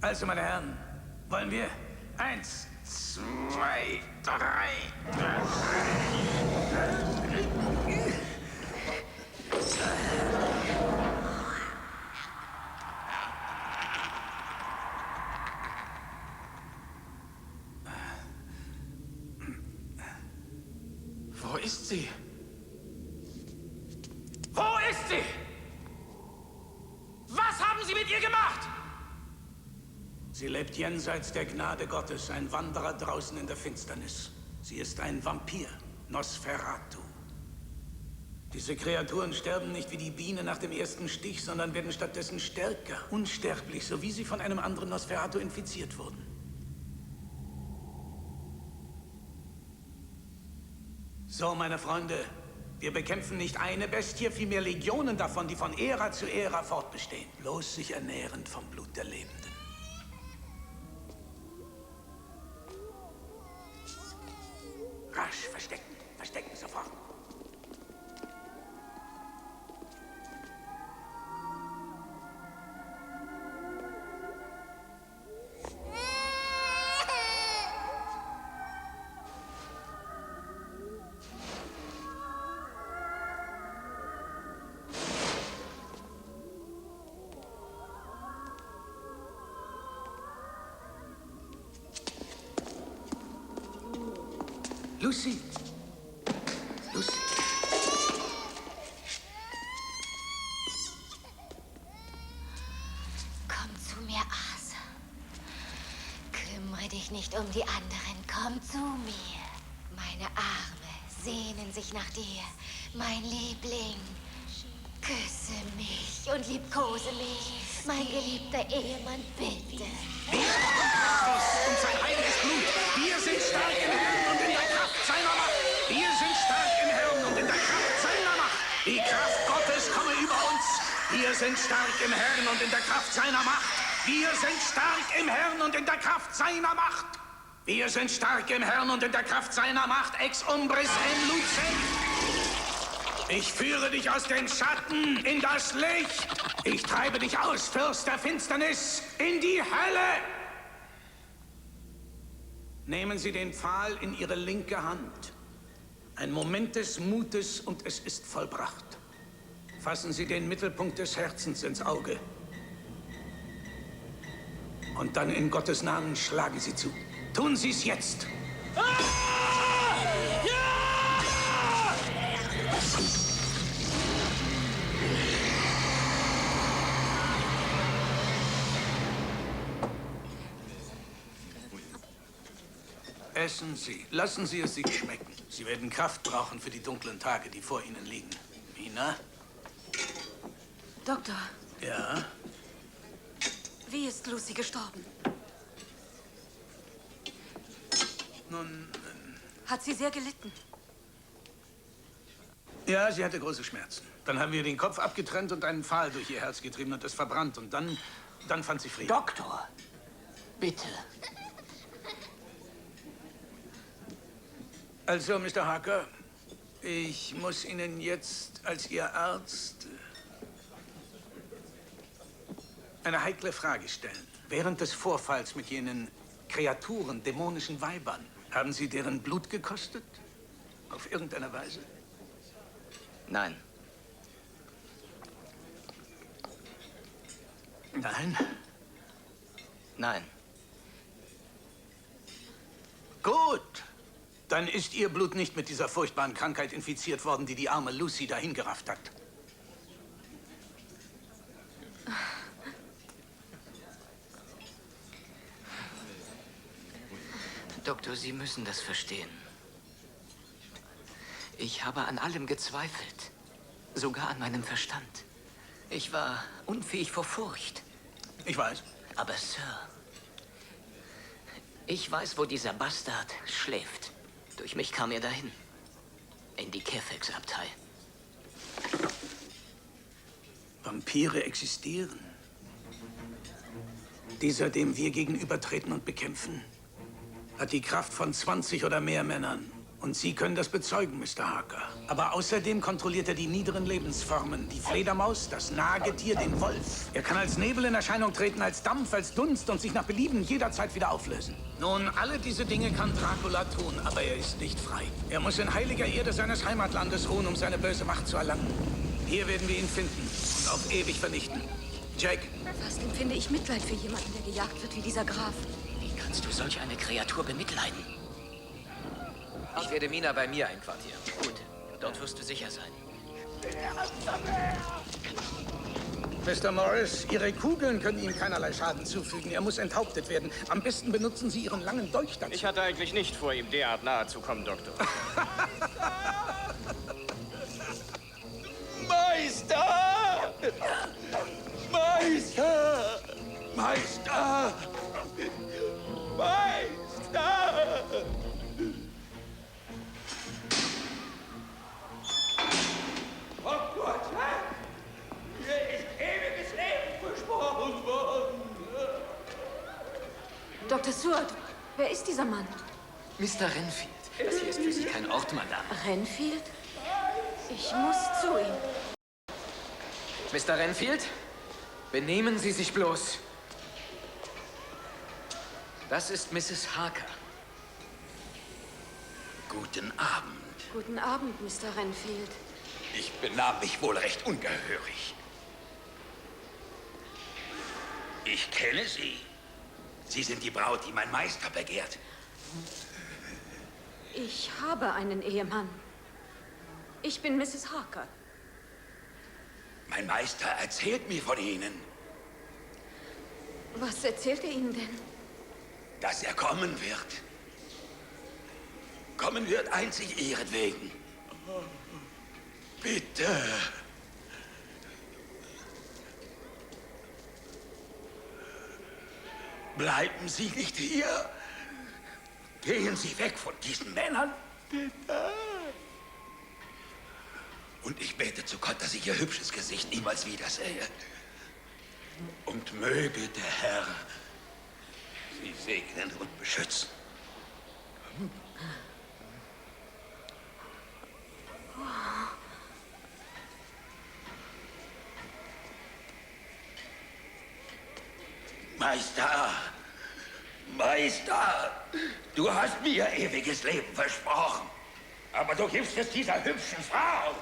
Also, meine Herren, wollen wir 1, 2, 3. Wo ist sie? Wo ist sie? Was haben Sie mit ihr gemacht? Sie lebt jenseits der Gnade Gottes, ein Wanderer draußen in der Finsternis. Sie ist ein Vampir, Nosferatu. Diese Kreaturen sterben nicht wie die Biene nach dem ersten Stich, sondern werden stattdessen stärker, unsterblich, so wie sie von einem anderen Nosferatu infiziert wurden. So, meine Freunde, wir bekämpfen nicht eine Bestie, vielmehr Legionen davon, die von Ära zu Ära fortbestehen, bloß sich ernährend vom Blut der Lebenden. Rasch, verstecken, verstecken, sofort. Lucy. Lucy. Komm zu mir, Arthur. Kümmere dich nicht um die anderen. Komm zu mir. Meine Arme sehnen sich nach dir, mein Liebling. Küsse mich und liebkose mich, mein geliebter Ehemann, bitte. Christus und sein heiliges Blut. Wir sind stark im Herrn und in der Kraft seiner Macht. Wir sind stark im Herrn und in der Kraft seiner Macht. Die Kraft Gottes komme über uns. Wir sind stark im Herrn und in der Kraft seiner Macht. Wir sind stark im Herrn und in der Kraft seiner Macht. Wir sind stark im Herrn und in der Kraft seiner Macht. Ex umbris en lucem. Ich führe dich aus dem Schatten in das Licht. Ich treibe dich aus, Fürst der Finsternis, in die Hölle. Nehmen Sie den Pfahl in Ihre linke Hand. Ein Moment des Mutes und es ist vollbracht. Fassen Sie den Mittelpunkt des Herzens ins Auge. Und dann in Gottes Namen schlagen Sie zu. Tun Sie es jetzt. Essen Sie. Lassen Sie es sich schmecken. Sie werden Kraft brauchen für die dunklen Tage, die vor Ihnen liegen. Ina? Doktor, Ja? wie ist Lucy gestorben? Nun, Hat sie sehr gelitten? ja, sie hatte große Schmerzen. Dann haben wir den Kopf abgetrennt und einen Pfahl durch ihr Herz getrieben und es verbrannt. Und dann fand sie Frieden. Doktor, bitte. Also, Mr. Harker, ich muss Ihnen jetzt als Ihr Arzt eine heikle Frage stellen. Während des Vorfalls mit jenen Kreaturen, dämonischen Weibern, haben Sie deren Blut gekostet? Auf irgendeine Weise? Nein. Nein? Nein. Gut. Dann ist Ihr Blut nicht mit dieser furchtbaren Krankheit infiziert worden, die die arme Lucy dahingerafft hat. Doktor, Sie müssen das verstehen. Ich habe an allem gezweifelt. Sogar an meinem Verstand. Ich war unfähig vor Furcht. Ich weiß. Aber Sir, ich weiß, wo dieser Bastard schläft. Durch mich kam er dahin. In die Carefax-Abtei. Vampire existieren. Dieser, dem wir gegenübertreten und bekämpfen, hat die Kraft von 20 oder mehr Männern. Und Sie können das bezeugen, Mr. Harker. Aber außerdem kontrolliert er die niederen Lebensformen. Die Fledermaus, das Nagetier, den Wolf. Er kann als Nebel in Erscheinung treten, als Dampf, als Dunst und sich nach Belieben jederzeit wieder auflösen. Nun, alle diese Dinge kann Dracula tun, aber er ist nicht frei. Er muss in heiliger Erde seines Heimatlandes ruhen, um seine böse Macht zu erlangen. Hier werden wir ihn finden und auf ewig vernichten. Jake. Fast empfinde ich Mitleid für jemanden, der gejagt wird wie dieser Graf. Wie kannst du solch eine Kreatur bemitleiden? Ich werde Mina bei mir einquartieren. Gut, dort wirst du sicher sein. Mr. Morris, Ihre Kugeln können ihm keinerlei Schaden zufügen. Er muss enthauptet werden. Am besten benutzen Sie Ihren langen Dolch dazu. Ich hatte eigentlich nicht vor, ihm derart nahe zu kommen, Doktor. Meister! Meister! Meister! Meister! Oh Gott! Hier ist ewiges Leben versprochen worden! Dr. Seward, wer ist dieser Mann? Mr. Renfield. Das hier ist schließlich kein Ort, Madame. Renfield? Ich muss zu ihm. Mr. Renfield, benehmen Sie sich bloß. Das ist Mrs. Harker. Guten Abend. Guten Abend, Mr. Renfield. Ich benahm mich wohl recht ungehörig. Ich kenne Sie. Sie sind die Braut, die mein Meister begehrt. Ich habe einen Ehemann. Ich bin Mrs. Harker. Mein Meister erzählt mir von Ihnen, Was erzählt er Ihnen denn? dass er kommen wird. Kommen wird einzig ihretwegen. Bitte. Bleiben Sie nicht hier. Gehen Sie weg von diesen Männern. Bitte. Und ich bete zu Gott, dass ich Ihr hübsches Gesicht niemals wiedersehe. Und möge der Herr Sie segnen und beschützen. Meister, Meister, du hast mir ewiges Leben versprochen. Aber du gibst es dieser hübschen Frau.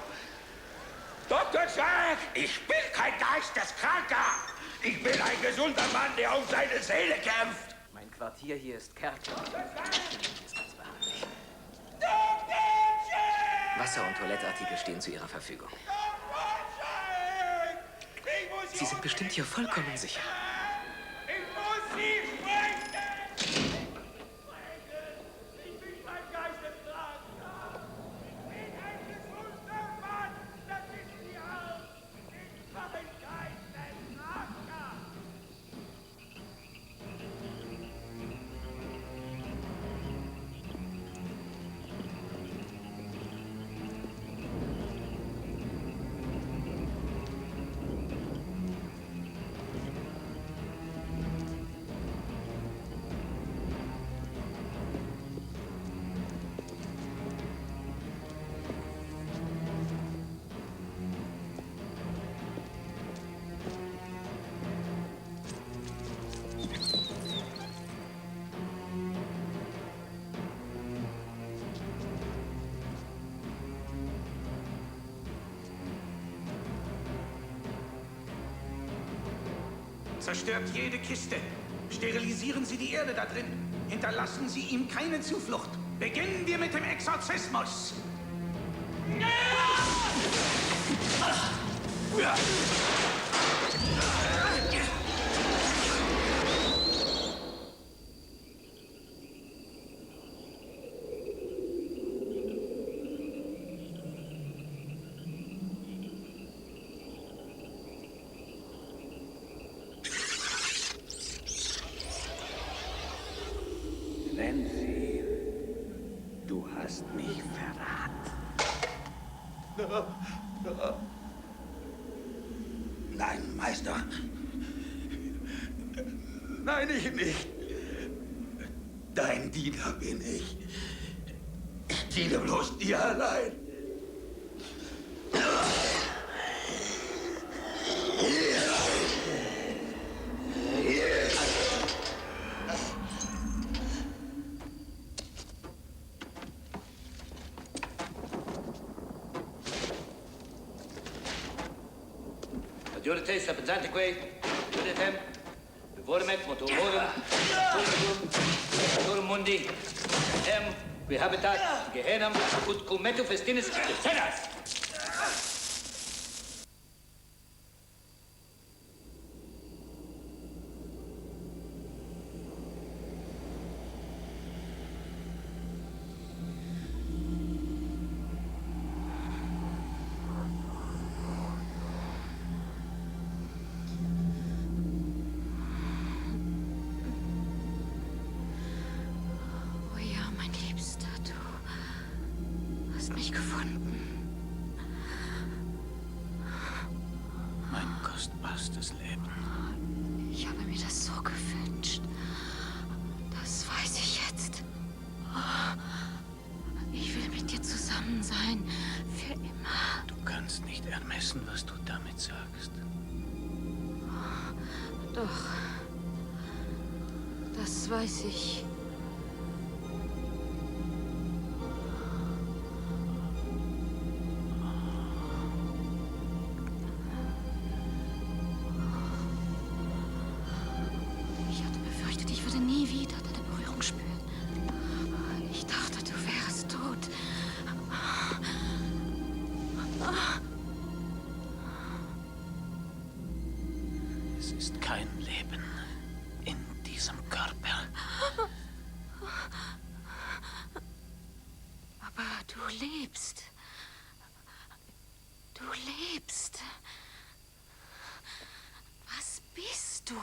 Dr. Jack, ich bin kein Geisteskranker. Ich bin ein gesunder Mann, der um seine Seele kämpft. Mein Quartier hier ist Kerker. Wasser- und Toilettartikel stehen zu Ihrer Verfügung. Sie sind bestimmt hier vollkommen sicher. Ich muss Sie sprechen! Ich bin kein Geisteskranker. Ich bin ein gesunder Mann. Das ist Zerstört jede Kiste. Sterilisieren Sie die Erde da drin. Hinterlassen Sie ihm keine Zuflucht. Beginnen wir mit dem Exorzismus. Renfield, du hast mich verraten. Nein, Meister. Nein, ich nicht. Dein Diener bin ich. Ich diene bloß dir allein. Majorite Sapenzantique, Juditem, Bevormet, Motorum, Motorum Mundi, Habitat, Gehenam, ut Cumetu Festinis, Cenas! Oh ja, mein Liebster, du hast mich gefunden. Mein kostbarstes Leben. Ich habe mir das so gewünscht. Das weiß ich jetzt. Ich will mit dir zusammen sein. Für immer. Du kannst nicht ermessen, was du damit sagst. Doch. Das weiß ich. Ich hatte befürchtet, ich würde nie wieder deine Berührung spüren. Ich dachte, du wärst tot. Es ist kein Leben in diesem Körper. Aber du lebst. Du lebst. Was bist du?